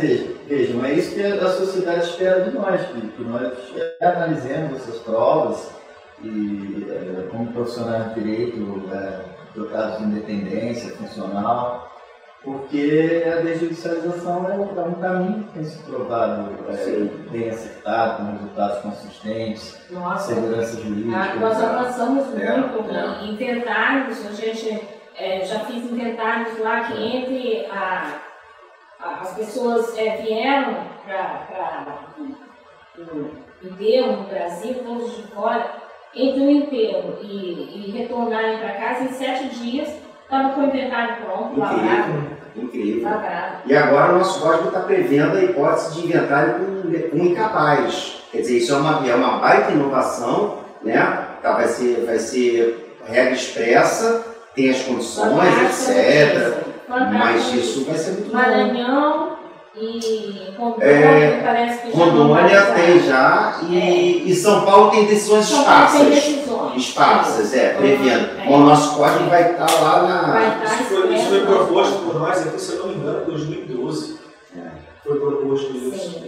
vejam, é isso que a sociedade espera de nós, que nós analisemos essas provas e, como profissionais de direito, dotados de independência funcional, porque a desjudicialização é um caminho que tem se provado bem acertado, com resultados consistentes, segurança jurídica. Nós avançamos muito em inventários, a gente já fiz inventários lá que entre as pessoas vieram para o enterro no Brasil, todos de fora, entre o enterro e retornarem para casa, em 7 dias, estava com o inventário pronto, lavrado. Incrível. E agora o nosso código está prevendo a hipótese de inventário com incapaz. Quer dizer, isso é uma baita inovação, né? Vai ser regra expressa, tem as condições, etc. Mas isso vai ser muito bom. Maranhão e Rondônia, parece que já Rondônia tem já, e São Paulo tem decisões esparsas, prevendo. O nosso código vai estar lá na... Isso foi proposto por nós aqui, se eu não me engano, em 2012. Foi proposto isso.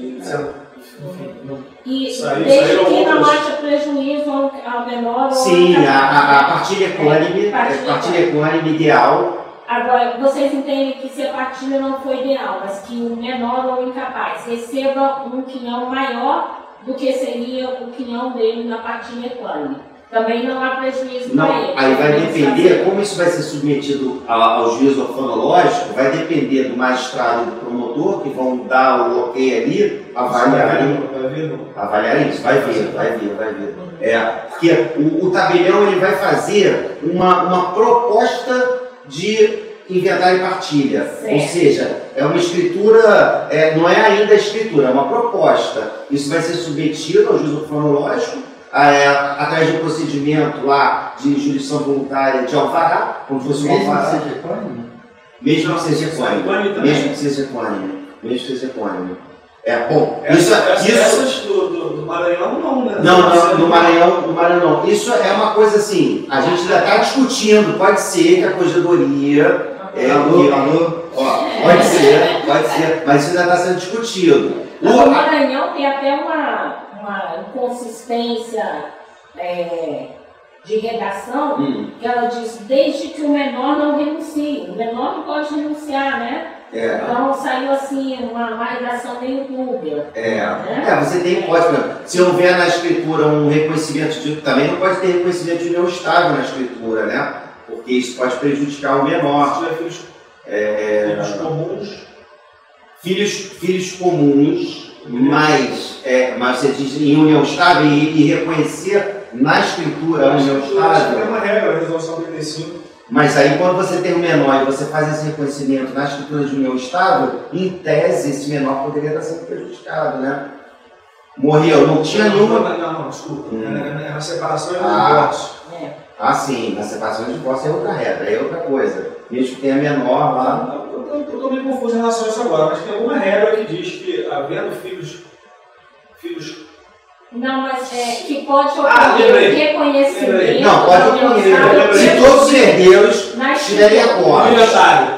E desde que não haja prejuízo ao menor... Sim, a partilha econômica ideal. Agora, vocês entendem que se a partilha não foi ideal, mas que o menor ou incapaz receba um quinhão maior do que seria o quinhão dele na partilha econômica. Também não há prejuízo para ele. Aí vai depender, como isso vai ser submetido ao juízo orfonológico, vai depender do magistrado e do promotor, que vão dar o ok ali, avaliar isso. Vai ver. Porque o tabelião ele vai fazer uma proposta de inventário e partilha, ou seja, é uma escritura, não é ainda a escritura, é uma proposta. Isso vai ser submetido ao juízo orfonológico através de um procedimento lá de jurisdição voluntária de alvará, como se fosse um alvará. Mesmo que seja equânime. Bom, essas do Maranhão não, né? Não, do Maranhão não. Isso é uma coisa assim, a gente ainda está discutindo, pode ser que a corregedoria... Pode ser, mas isso ainda está sendo discutido. O Maranhão tem até uma inconsistência de redação, que ela diz, desde que o menor não renuncie. O menor não pode renunciar, né? Então saiu assim uma redação meio dúbia. Você pode, se houver na escritura um reconhecimento também não pode ter reconhecimento de união estável na escritura, né? Porque isso pode prejudicar o menor. Filhos comuns. Filhos comuns, mas você diz em união estável e reconhecer na escritura, a união É estável. uma regra, a resolução 35. Mas aí quando você tem um menor e você faz esse reconhecimento na escritura de união estável, em tese esse menor poderia estar sendo prejudicado, né? Morreu, não tinha nenhuma... Não, desculpa. É na separação e no divórcio. Ah, sim, na separação de divórcio é outra regra, é outra coisa. Mesmo que tenha menor lá... Eu estou meio confuso em relação a isso agora, mas tem alguma regra que diz que, havendo filhos Não, mas que pode ocorrer reconhecimento. Não, pode ocorrer. Se todos os herdeiros estiverem acordos.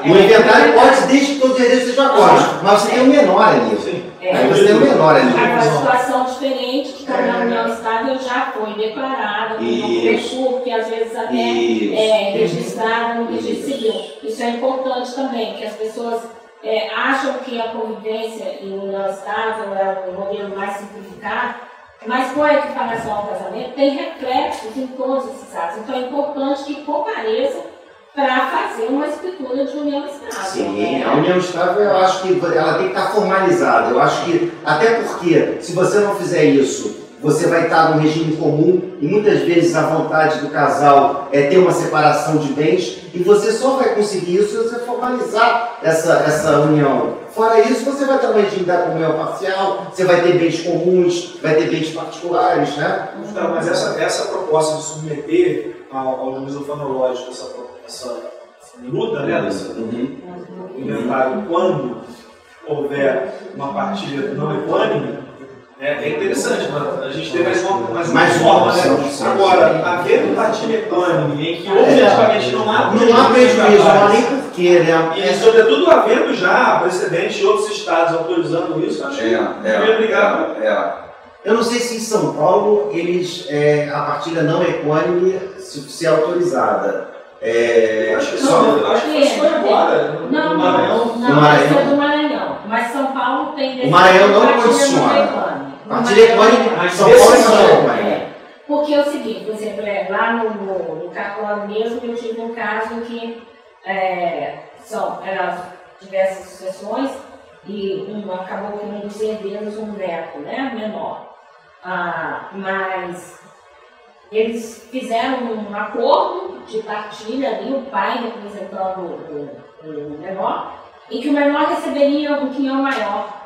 O inventário pode, desde que todos os herdeiros estejam acordos. Mas você tem um menor ali. Aí você tem um menor ali. Uma situação diferente, que na união estável já foi declarada, como pessoa, que às vezes até é registrada no registro civil. Isso é importante também, que as pessoas acham que a convivência em união estável é um modelo mais simplificado, mas com a equiparação ao casamento tem reflexos em todos esses atos. Então é importante que compareçam para fazer uma escritura de união estável. Sim, a união estável eu acho que ela tem que estar formalizada. Eu acho que, até porque, se você não fizer isso, você vai estar num regime comum e muitas vezes a vontade do casal é ter uma separação de bens e você só vai conseguir isso se você formalizar essa união. Fora isso, você vai ter um regime da comunhão parcial, você vai ter bens comuns, vai ter bens particulares, né? Não, mas essa proposta de submeter ao juízo fonológico essa luta, né, desse inventário, quando houver uma partilha não equânime, é interessante, mas a gente tem mais forma, né? Agora, havendo partilha equânime em que objetivamente não há prejuízo, não há nem porquê, né? E sobretudo havendo já precedente de outros estados autorizando isso, acho que devia brigar. Eu não sei se em São Paulo a partilha não equânime se é autorizada. Acho que isso foi agora. No Maranhão. Isso é do Maranhão. Mas São Paulo tem... O Maranhão não condiciona. Partilha equânime, São Paulo não equânime. Porque é o seguinte, por exemplo, lá no cartório mesmo, eu tive um caso em que eram diversas sucessões e acabou que um dos herdeiros, um neto, né, menor. Mas eles fizeram um acordo de partilha ali, o pai representando o menor, e que o menor receberia um quinhão maior.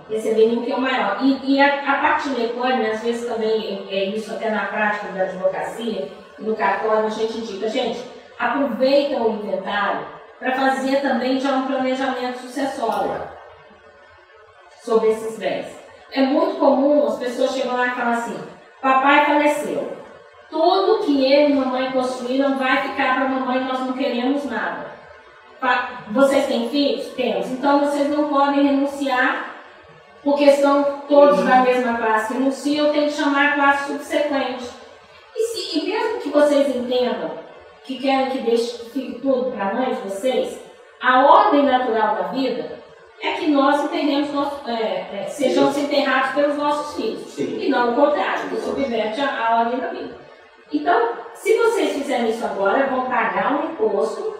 Receberia um quinhão maior. E a partilha equânime, às vezes também, isso até na prática da advocacia e no cartório, a gente indica, gente, aproveita o inventário para fazer também já um planejamento sucessório sobre esses bens. É muito comum, as pessoas chegam lá e falam assim, papai faleceu, tudo que ele e mamãe construíram vai ficar para a mamãe, nós não queremos nada. Vocês têm filhos? Temos. Então vocês não podem renunciar, porque são todos da mesma classe. Renunciam, tem que chamar a classe subsequente. E mesmo que vocês entendam que querem que fique tudo para a mãe de vocês, a ordem natural da vida é que nós entendemos, sejamos enterrados pelos nossos filhos. Sim. E não o contrário, que subverte a ordem da vida. Então, se vocês fizerem isso agora, vão pagar um imposto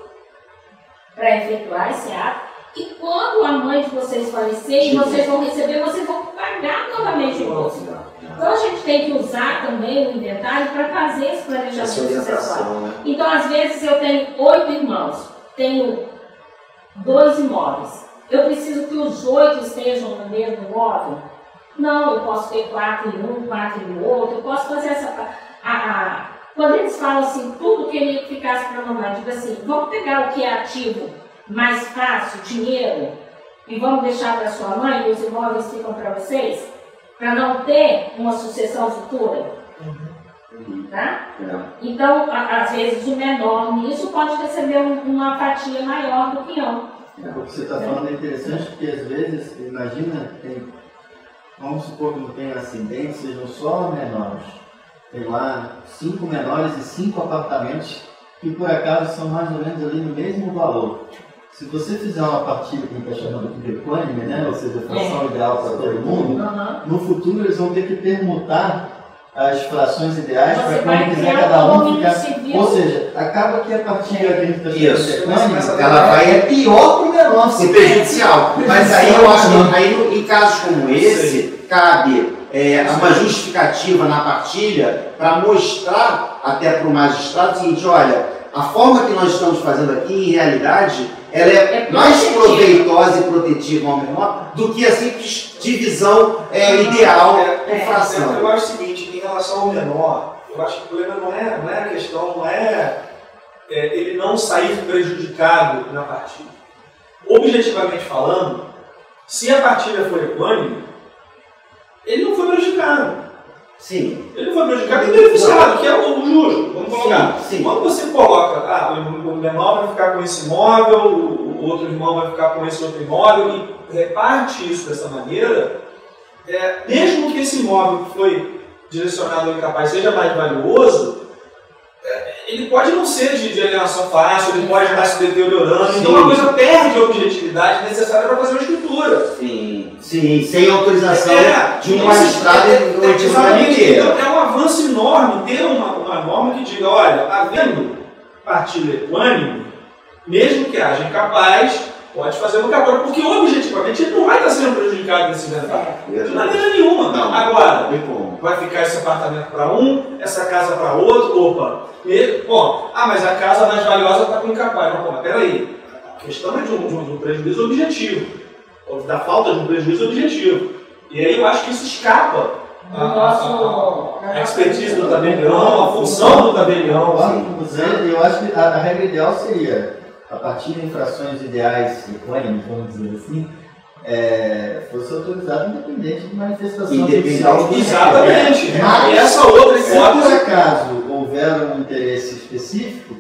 para efetuar esse ato. E quando a mãe de vocês falecer e vocês vão receber, vocês vão pagar novamente o imposto. Então a gente tem que usar também o inventário para fazer esse planejamento sucessório. Né? Então, às vezes, eu tenho 8 irmãos, tenho 2 imóveis. Eu preciso que os 8 estejam no mesmo imóvel? Não, eu posso ter 4 em um, 4 em outro, eu posso fazer essa... Quando eles falam assim, tudo queria que ficasse para a mamãe, digo assim, vamos pegar o que é ativo, mais fácil, dinheiro, e vamos deixar para sua mãe e os imóveis ficam para vocês, para não ter uma sucessão futura. Tá? Então, às vezes, o menor nisso pode receber uma fatia maior do quinhão. O que você está falando é interessante, porque às vezes, imagina, vamos supor que não tem acidente, sejam só menores. Tem lá 5 menores e 5 apartamentos que por acaso são mais ou menos ali no mesmo valor. Se você fizer uma partilha que a gente está chamando de equânime, né? Ou seja, fração ideal para todo mundo, no futuro eles vão ter que permutar as frações ideais para quando quiser cada um ficar. Ou seja, acaba que a partilha que a gente está chamando de equânime, ela vai pior para o menor, ser prejudicial. Mas aí eu acho que aí, em casos como esse, cabe uma justificativa na partilha para mostrar até para o magistrado o seguinte, olha, a forma que nós estamos fazendo aqui, em realidade, ela é mais proveitosa e protetiva ao menor do que a simples divisão ideal em fração. Eu acho o seguinte, em relação ao menor, eu acho que o problema não é a questão, não é ele não sair prejudicado na partilha. Objetivamente falando, se a partilha for equânime, ele não foi prejudicado. Sim. Ele não foi prejudicado e beneficiado, que é o justo. Vamos colocar. Sim. Quando você coloca, o menor vai ficar com esse imóvel, o outro irmão vai ficar com esse outro imóvel e reparte isso dessa maneira, mesmo que esse imóvel que foi direcionado ao incapaz seja mais valioso, ele pode não ser de alienação fácil, ele pode estar se deteriorando, Sim. então a coisa perde a objetividade necessária para fazer uma escritura. Sim, sem autorização de um magistrado no Exatamente. inteiro. Então, é um avanço enorme ter uma norma que diga, olha, havendo partilha equânime, mesmo que haja incapaz, pode fazer no cartório, porque objetivamente ele não vai estar sendo prejudicado nesse inventário. De maneira nenhuma. Não. Agora, Como? vai ficar esse apartamento para um, essa casa para outro, mas a casa mais valiosa está com incapaz. Não, mas peraí, a questão é de um prejuízo objetivo, ou da falta de um prejuízo objetivo. E aí eu acho que isso escapa a expertise do tabelião, a função do tabelião. Eu acho que a regra ideal seria, a partir de infrações ideais equânimes, vamos dizer assim, fosse autorizado independente de manifestação judicial. Exatamente. Mas, e essa outra se por acaso houver um interesse específico,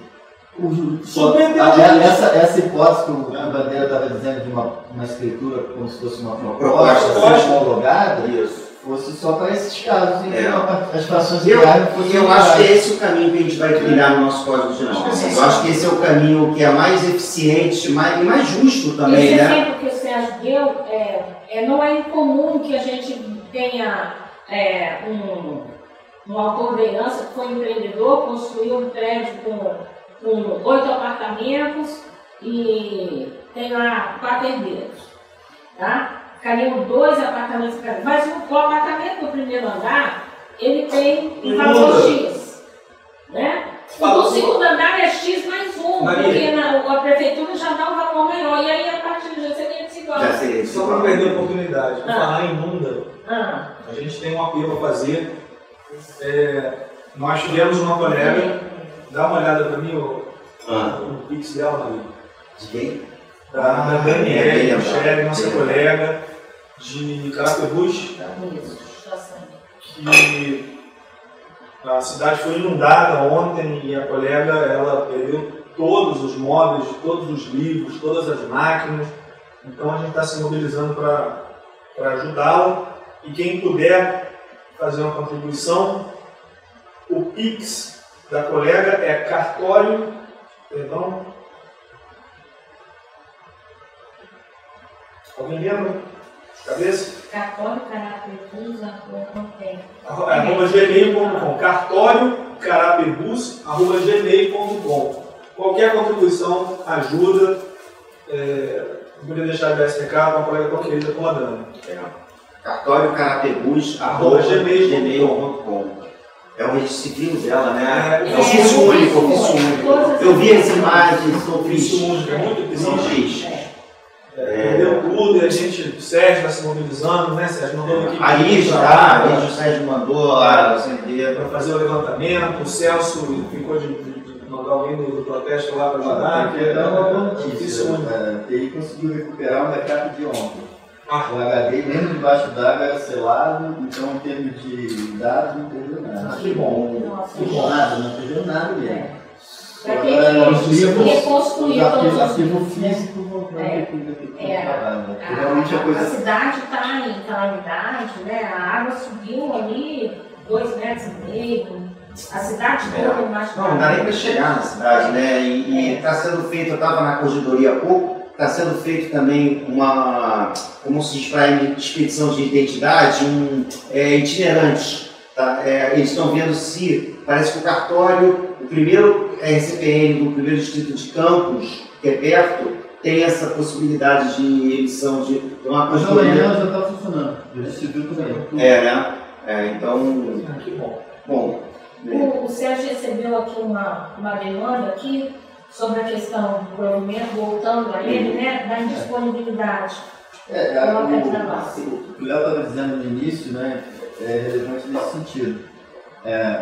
essa hipótese que a Bandeira estava dizendo de uma escritura como se fosse uma proposta homologada, fosse só para esses casos em que as situações ideais fossem. Eu acho que esse é o caminho que a gente vai trilhar no nosso Código de Normas. Eu acho que esse é o caminho que é mais eficiente e mais justo também, esse né? exemplo que o Sérgio deu, não é incomum que a gente tenha um autor de herança que foi empreendedor, construiu um prédio com 8 apartamentos e tem lá 4 herdeiros, tá? Ficariam 2 apartamentos cada um. Mas o apartamento do primeiro andar, ele tem um valor X, né? O do segundo andar é X mais 1, porque a prefeitura já dá um valor maior, e aí a partir de já seria desigual. Só para não perder a oportunidade, para falar em Nunda, a gente tem um apelo a fazer. Nós tivemos uma colega, dá uma olhada para mim, o Pix dela, Maria. De quem? Da Daniela, nossa colega de Carapebus, que a cidade foi inundada ontem e a colega ela perdeu todos os móveis, todos os livros, todas as máquinas. Então a gente está se mobilizando para ajudá-la e quem puder fazer uma contribuição, o Pix da colega é cartório, alguém lembra? Cabeça? Cartório, Carapebus, não tem. @gmail.com. Cartório, Carapebus, @gmail.com. Qualquer contribuição ajuda. Não podia deixar de dar esse recado, uma colega tão querida como a Dani. Cartório Carapebus, @gmail.com. É o registro civil dela, né? É ofício único. Eu vi as imagens, são ofício único, é muito triste. Deu tudo e a gente, o Sérgio está se mobilizando, né, Sérgio? Mandou aqui. O Sérgio mandou lá para fazer o levantamento, o Celso ficou de mandar alguém do protesto lá para ajudar. É uma boa notícia, a TI conseguiu recuperar um backup de ontem. O HD, mesmo debaixo d'água, era selado, então em termos de dados não perdeu nada. Que bom. Não perdeu nada mesmo. Vai ter que reconstruir todos os arquivo físico. A cidade está em calamidade, né? A água subiu ali 2,5 metros. A cidade toda embaixo. Não dá nem para chegar na cidade, né? E está sendo feito, eu estava na corredoria há pouco, está sendo feito também como se diz para expedição de identidade, itinerante. Tá? Eles estão vendo se, parece que o cartório, o primeiro RCPN do primeiro distrito de Campos, que é perto, tem essa possibilidade de emissão de uma corredoria. Já está funcionando, o distrito também. Né? Então, que bom. Bom, o Sérgio recebeu aqui uma demanda aqui sobre a questão do provimento, voltando a ele, né, da indisponibilidade. O que o Léo estava dizendo no início, né, é relevante nesse sentido.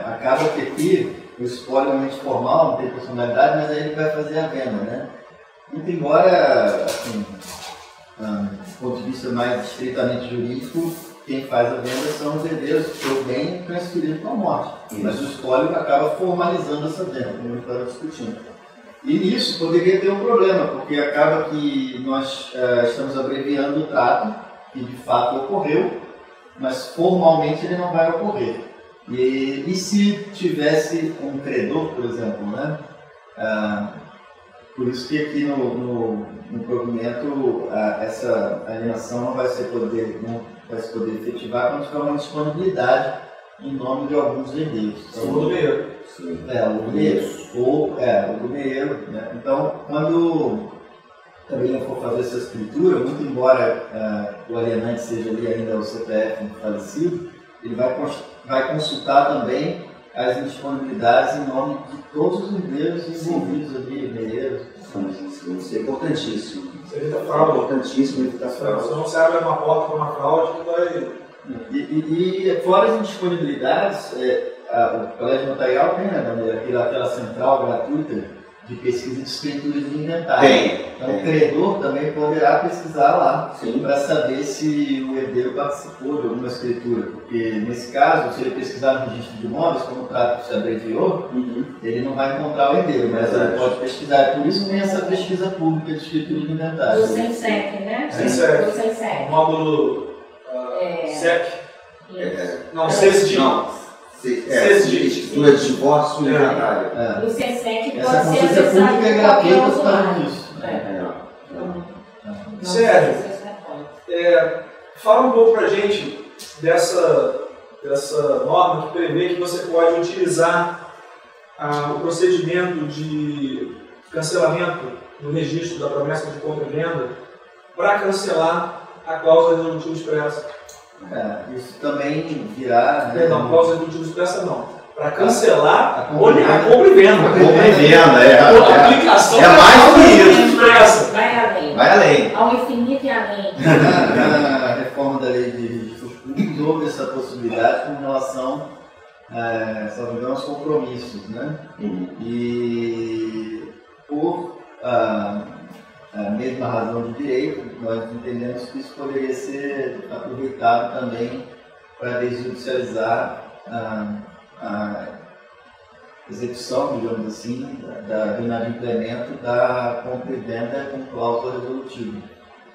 Acaba que aqui o espólio é realmente formal, não tem personalidade, mas aí ele vai fazer a venda, né? Muito embora, assim, do ponto de vista mais estritamente jurídico, quem faz a venda são os herdeiros, porque o bem é transferido para a morte. Mas o espólio acaba formalizando essa venda, como a gente estava discutindo. E nisso poderia ter um problema, porque acaba que nós estamos abreviando o trato, que de fato ocorreu, mas formalmente ele não vai ocorrer. E se tivesse um credor, por exemplo, né? Por isso que aqui no provimento essa alienação não vai se poder efetivar quando tiver uma disponibilidade em nome de alguns herdeiros. Então, o do meio. O do meio. Né? Então, quando também for fazer essa escritura, muito embora o alienante seja ali ainda o CPF falecido, ele vai consultar também as indisponibilidades em nome de todos os herdeiros envolvidos ali, herdeiros. Isso é importantíssimo. Isso evita fraude. Importantíssimo evitar fraude. Senão você abre uma porta para uma fraude que vai... E fora as indisponibilidades, o Colégio Notarial tem, né, aquela central gratuita de pesquisa de escrituras de inventário. Então o credor também poderá pesquisar lá para saber se o herdeiro participou de alguma escritura. Porque nesse caso, se ele pesquisar no registro de imóveis, como o trato se abreviou, ele não vai encontrar o herdeiro, mas ele pode pesquisar. Por isso vem essa pesquisa pública de escritura de inventário. Do SENSEC, né? Do SENSEC. Módulo SEC. Não, CESD. Escritura de divórcio e inventário. O SENSEC essa pode ser consulta acessado pública é por qualquer gratuita por usuário. causa disso. Sérgio, fala um pouco pra gente dessa norma que prevê que você pode utilizar o procedimento de cancelamento do registro da promessa de compra e venda para cancelar a cláusula resolutiva expressa. Isso também virá... Perdão, cláusula resolutiva expressa não. Para cancelar a compra e venda. Compra e venda, A aplicação mais do que isso. Expressa. Vai além. Ao infinito e além. Na reforma da lei de registros públicos houve essa possibilidade com relação aos compromissos, né? E por a mesma razão de direito, nós entendemos que isso poderia ser aproveitado também para desjudicializar a execução, digamos assim, do inadimplemento da compra e venda com cláusula resolutiva.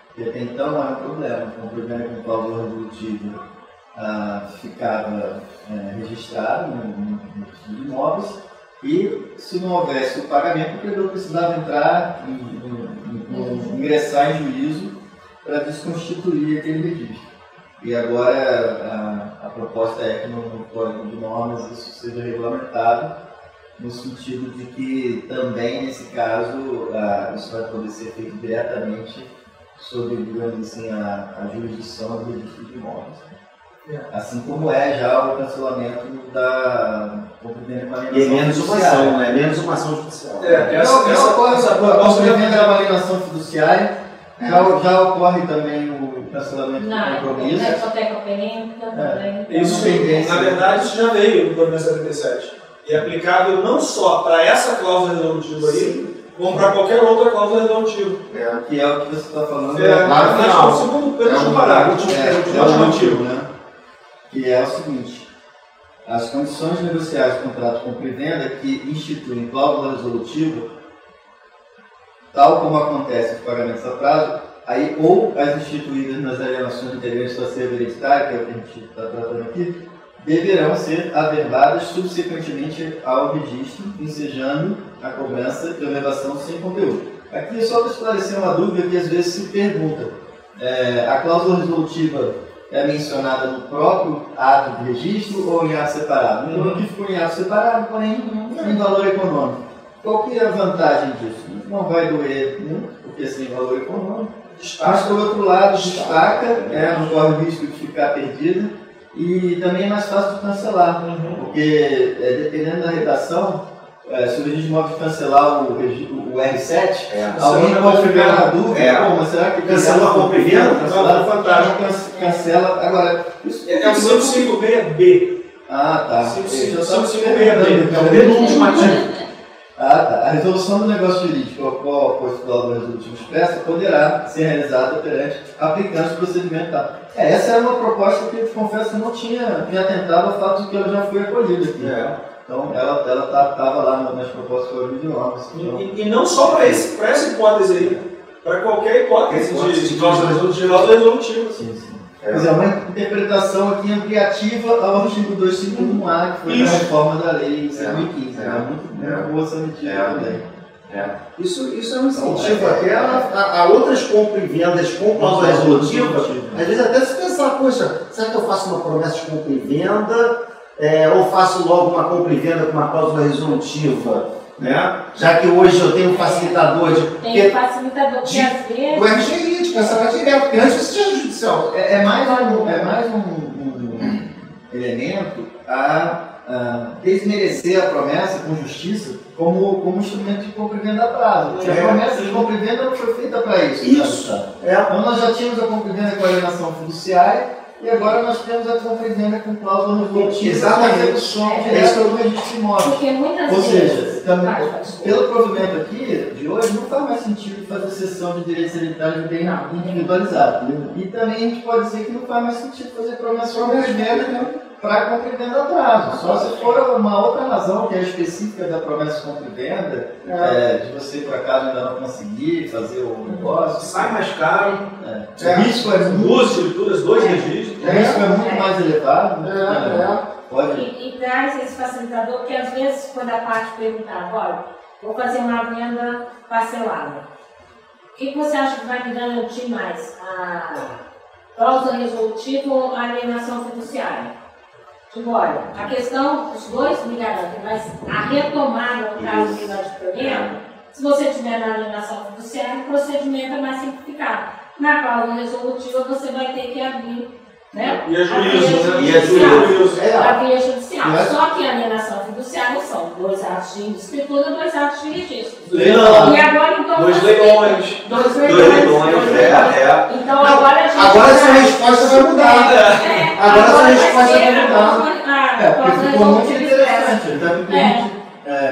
Porque até então não era um problema, a compra e venda com cláusula resolutiva ficava registrado no registro de imóveis e, se não houvesse o pagamento, o credor precisava entrar ingressar em juízo para desconstituir aquele registro. E agora a proposta é que no Código de Normas isso seja regulamentado, no sentido de que também, nesse caso, isso vai poder ser feito diretamente sob, digamos assim, a jurisdição do registro de imóveis. Assim como já o cancelamento da compra e menos uma ação, né? Menos uma ação judicial. Essa proposta de venda é uma alienação fiduciária. Já ocorre também o cancelamento do compromisso. Na hipoteca perênica também. Isso, na verdade, isso já veio no Código 77. E é aplicável não só para essa cláusula resolutiva aí, como para qualquer outra cláusula resolutiva. Que é o que você está falando. Lá no final. O segundo parágrafo. O último, né? Que é o seguinte: as condições negociais do contrato de compra e venda que instituem cláusula resolutiva, tal como acontece com pagamentos a prazo, aí ou as instituídas nas alienações integrantes do acervo hereditário, que é o que a gente está tratando aqui, deverão ser averbadas subsequentemente ao registro, ensejando a cobrança de elevação sem conteúdo. Aqui é só para esclarecer uma dúvida que às vezes se pergunta. A cláusula resolutiva é mencionada no próprio ato de registro ou em ato separado? No aqui ficou em ato separado, porém sem valor econômico. Qual que é a vantagem disso? Não vai doer muito, porque sem valor econômico. Mas, por outro lado, destaca, não corre o risco de ficar perdida e também é mais fácil de cancelar, porque dependendo da redação, se o registro móvel cancelar o R7, alguém pode ficar na dúvida, pô, mas será que Cancelou a compra e venda? Fantástico. Cancela. Agora, isso É o 556B. Ah, tá. 556B, é o penúltimo artigo. Ah, tá. A resolução do negócio jurídico ao qual o postulador resolutivo expressa poderá ser realizada perante aplicando o procedimento. Essa era uma proposta que eu te confesso que não tinha me atentado ao fato de que ela já foi acolhida aqui. Então, ela estava lá nas propostas que eu vi de normas. E não só para essa hipótese aí, para qualquer hipótese de causa resolutiva. Sim. Quer dizer, uma interpretação aqui ampliativa ao artigo 251A, que foi a reforma da lei 2015. É muito boa essa medida também. Isso é um incentivo até a outras compras e vendas com cláusula resolutiva. Às vezes até se pensar, poxa, será que eu faço uma promessa de compra e venda ou faço logo uma compra e venda com uma cláusula resolutiva? Né? Já que hoje eu tenho um facilitador Tem facilitador que às vezes... O RGI, de cancelar direto, porque antes isso tinha judicial. É mais um elemento a desmerecer a promessa com justiça como instrumento de compra e venda a prazo. Porque a promessa de compra e venda não foi feita para isso. Então nós já tínhamos a compra e venda com alienação fiduciária e agora nós temos a compra e venda com cláusula resolutiva. Exatamente. Execução direta do registro imóvel. Porque muitas Ou vezes... seja, também, pelo provimento aqui de hoje, não faz mais sentido fazer cessão de direitos hereditários bem individualizado. E também a gente pode dizer que não faz mais sentido fazer promessa de venda para compra e venda a prazo. Só se for uma outra razão que é específica da promessa de compra e venda, de você por acaso ainda não conseguir fazer o negócio. Sai mais caro. O risco é muito, duas escrituras, dois registros. o risco é muito mais elevado. Pode. E traz esse facilitador que às vezes quando a parte perguntar, olha, vou fazer uma venda parcelada. O que você acha que vai me garantir mais? A cláusula resolutiva ou a alienação fiduciária? Tipo, olha, a questão, os dois me garantem, mas a retomada, no caso de grande problema, se você tiver na alienação fiduciária, o procedimento é mais simplificado. Na cláusula resolutiva, você vai ter que abrir, né? E a juízo, a via judicial. Só que a alienação fiduciária são 2 atos de escritura, 2 atos de registro. Leilão. E agora, então, 2 leilões. 2 leilões. Então, agora a gente... Agora sua resposta vai mudar. Agora sua resposta vai mudar. Porque ficou muito interessante. Ele está permitindo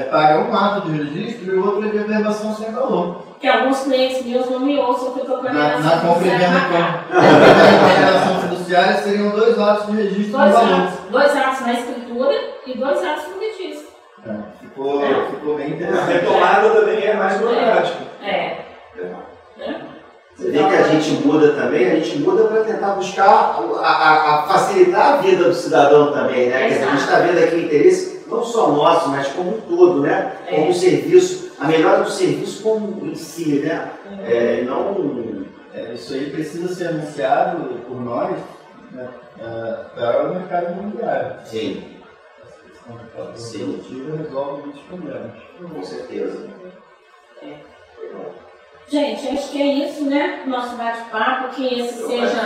pagar um ato de registro e o outro é de averbação sem valor. Que alguns clientes meus não me ouçam que eu estou com a Na compra e venda com alienação fiduciária seriam 2 atos de registro no valor. 2 atos na escritura e 2 atos no registro. Ficou bem A interessante. retomada também é mais burocrática. Você vê que a gente muda também, a gente muda para tentar buscar a facilitar a vida do cidadão também, né? Quer dizer, a gente está vendo aqui o interesse, não só nosso, mas como um todo, né? Como um serviço, a melhora do serviço como em si, né? Isso aí precisa ser anunciado por nós, né, para o mercado imobiliário. Sim. Sim. Resolve muitos problemas. Com certeza. Gente, acho que é isso, né? Nosso bate-papo, que esse seja.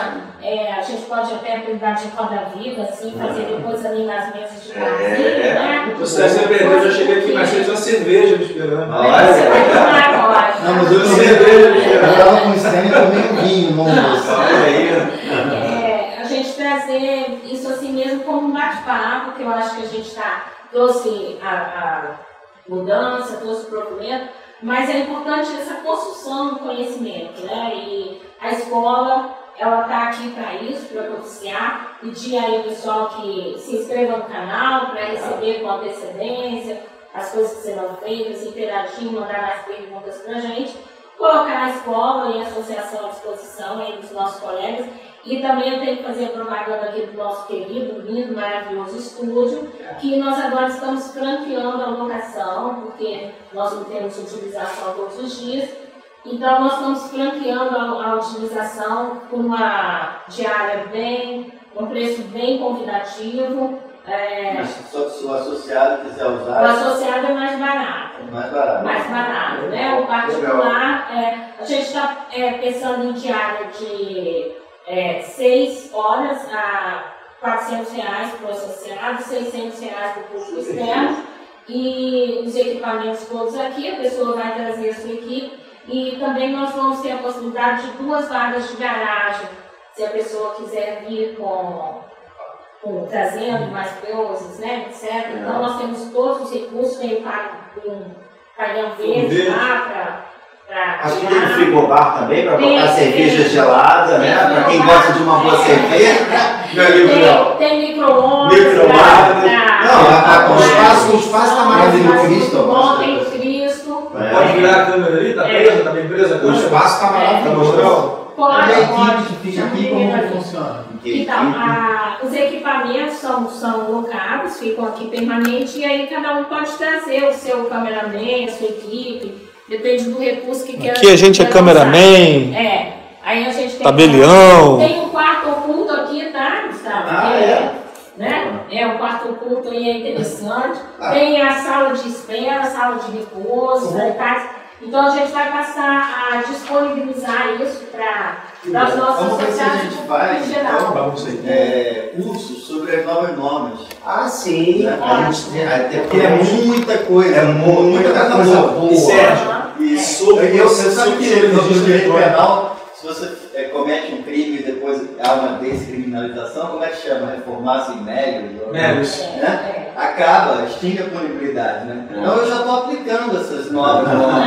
A gente pode até cuidar de roda viva, assim, fazer depois ali nas mesas de barzinho, né? Você se perdeu, eu já cheguei aqui mais cedo, uma cerveja me esperando. Você vai tomar agora. Não, mas eu cerveja me esperando. Eu estava com incêndio e tomei um vinho no almoço. A gente trazer isso assim mesmo como um bate-papo, que eu acho que a gente trouxe a mudança, trouxe o provimento. Mas é importante essa construção do conhecimento, né? E a escola, ela está aqui para isso, para propiciar. Pedir aí o pessoal que se inscreva no canal para receber com antecedência as coisas que serão feitas, interagir, mandar mais perguntas para a gente. Colocar a escola e a associação à disposição aí dos nossos colegas. E também eu tenho que fazer a propaganda aqui do nosso querido, lindo, maravilhoso estúdio, que nós agora estamos franqueando a locação, porque nós não temos utilização todos os dias. Então, nós estamos franqueando a utilização com uma diária um preço bem convidativo. Mas se o associado quiser usar... O associado é mais barato. Mais barato, né? O particular, a gente está pensando em diária de 6 horas a R$400 para o associado, R$600 para o público externo, e os equipamentos todos aqui, a pessoa vai trazer a sua equipe, e também nós vamos ter a possibilidade de 2 vagas de garagem, se a pessoa quiser vir trazendo mais coisas, né, etc. Então nós temos todos os recursos, tem um painel verde lá para acho que tem frigobar também, para botar cerveja gelada, né? Para quem gosta de uma boa cerveja. Tem micro-ondas. Não, o espaço está maravilhoso. Tem o Cristo. Pode virar a câmera ali? Está presa? Está bem presa a câmera? O espaço está maravilhoso. Pode. A equipe que fica aqui, como funciona? Então, os equipamentos são locados, ficam aqui permanente, e aí cada um pode trazer o seu cameraman, a sua equipe, depende do recurso que queira. Aqui a gente é cameraman. Aí a gente tem tabelião. Tem um quarto oculto aqui, tá, Gustavo? Né? O quarto oculto aí é interessante. Tem a sala de espera, a sala de repouso, então a gente vai passar a disponibilizar isso para os nossos associados em geral. Cursos sobre as novas normas. Ah, sim. Porque é muita coisa. Muita coisa boa. E Sérgio, e sobre eu sabe que no direito penal, se você comete um crime e depois há uma descriminalização, como é que chama? Reformar-se em méritos? Né? Acaba, extingue a punibilidade, né? Então eu já estou aplicando essas novas normas,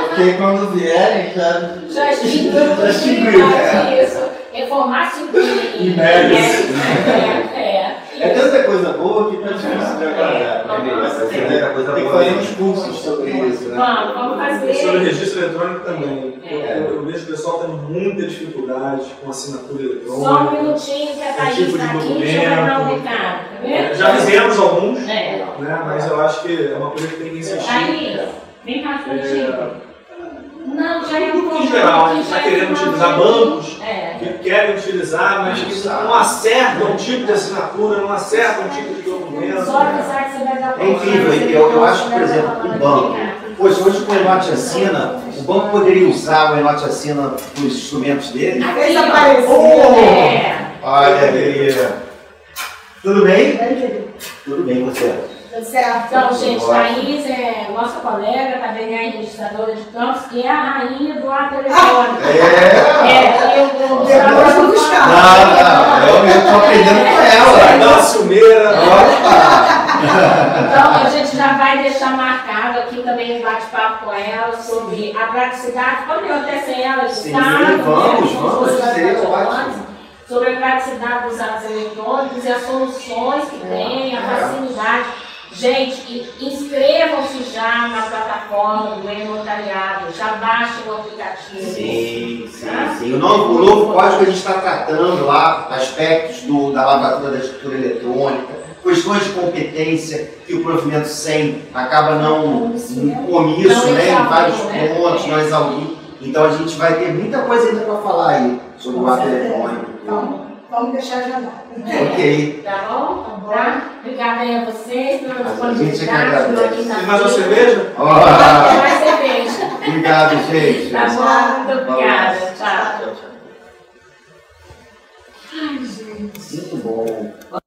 porque quando vierem já extinguiu isso. Reformar-se em méritos. É tanta coisa boa que está difícil de agradar. Tem que fazer uns cursos sobre isso, né? Vamos fazer. Sobre o registro eletrônico também. Eu vejo que o pessoal tem muita dificuldade com assinatura eletrônica. Só um minutinho que a Thaís está aqui, deixa eu dar um recado. Já fizemos alguns, né? Mas eu acho que é uma coisa que tem que insistir. Thaís, vem cá, minutinho. Não, já é um em geral, a gente está querendo utilizar bancos que querem utilizar, mas que não acertam um tipo de assinatura, não acertam um tipo de documento. Só avisar que você vai dar É incrível, eu acho que, por exemplo, o banco. Poxa, hoje com o Enote Assina, o banco poderia usar o Enote Assina para os instrumentos dele? Olha aí. Tudo bem? Tudo bem, você? Tudo certo. Então, gente, Thaís é nossa colega, também é registradora de campos, e é a rainha do ato eletrônico. Eu estou aprendendo com ela. Não, ciumeira. Então, a gente já vai deixar marcado aqui também um bate-papo com ela sobre a praticidade. Pode eu até ser ela de estado, vamos sobre a praticidade dos atos eletrônicos e as soluções que tem, a facilidade. Gente, inscrevam-se já na plataforma do e-notariado, já baixem o aplicativo. Sim. O novo código a gente está tratando lá aspectos da lavatura da escritura eletrônica, questões de competência que o provimento 100 acaba não omisso, né, em vários pontos, não exaurindo. Então a gente vai ter muita coisa ainda para falar aí sobre o ato eletrônico. Vamos deixar agendado. Ok. Tá bom? Tá? Obrigada aí a vocês pela disponibilidade. Tem mais uma cerveja? Mais cerveja. Obrigado, gente. Tá bom? Muito obrigada. Tchau. Muito bom.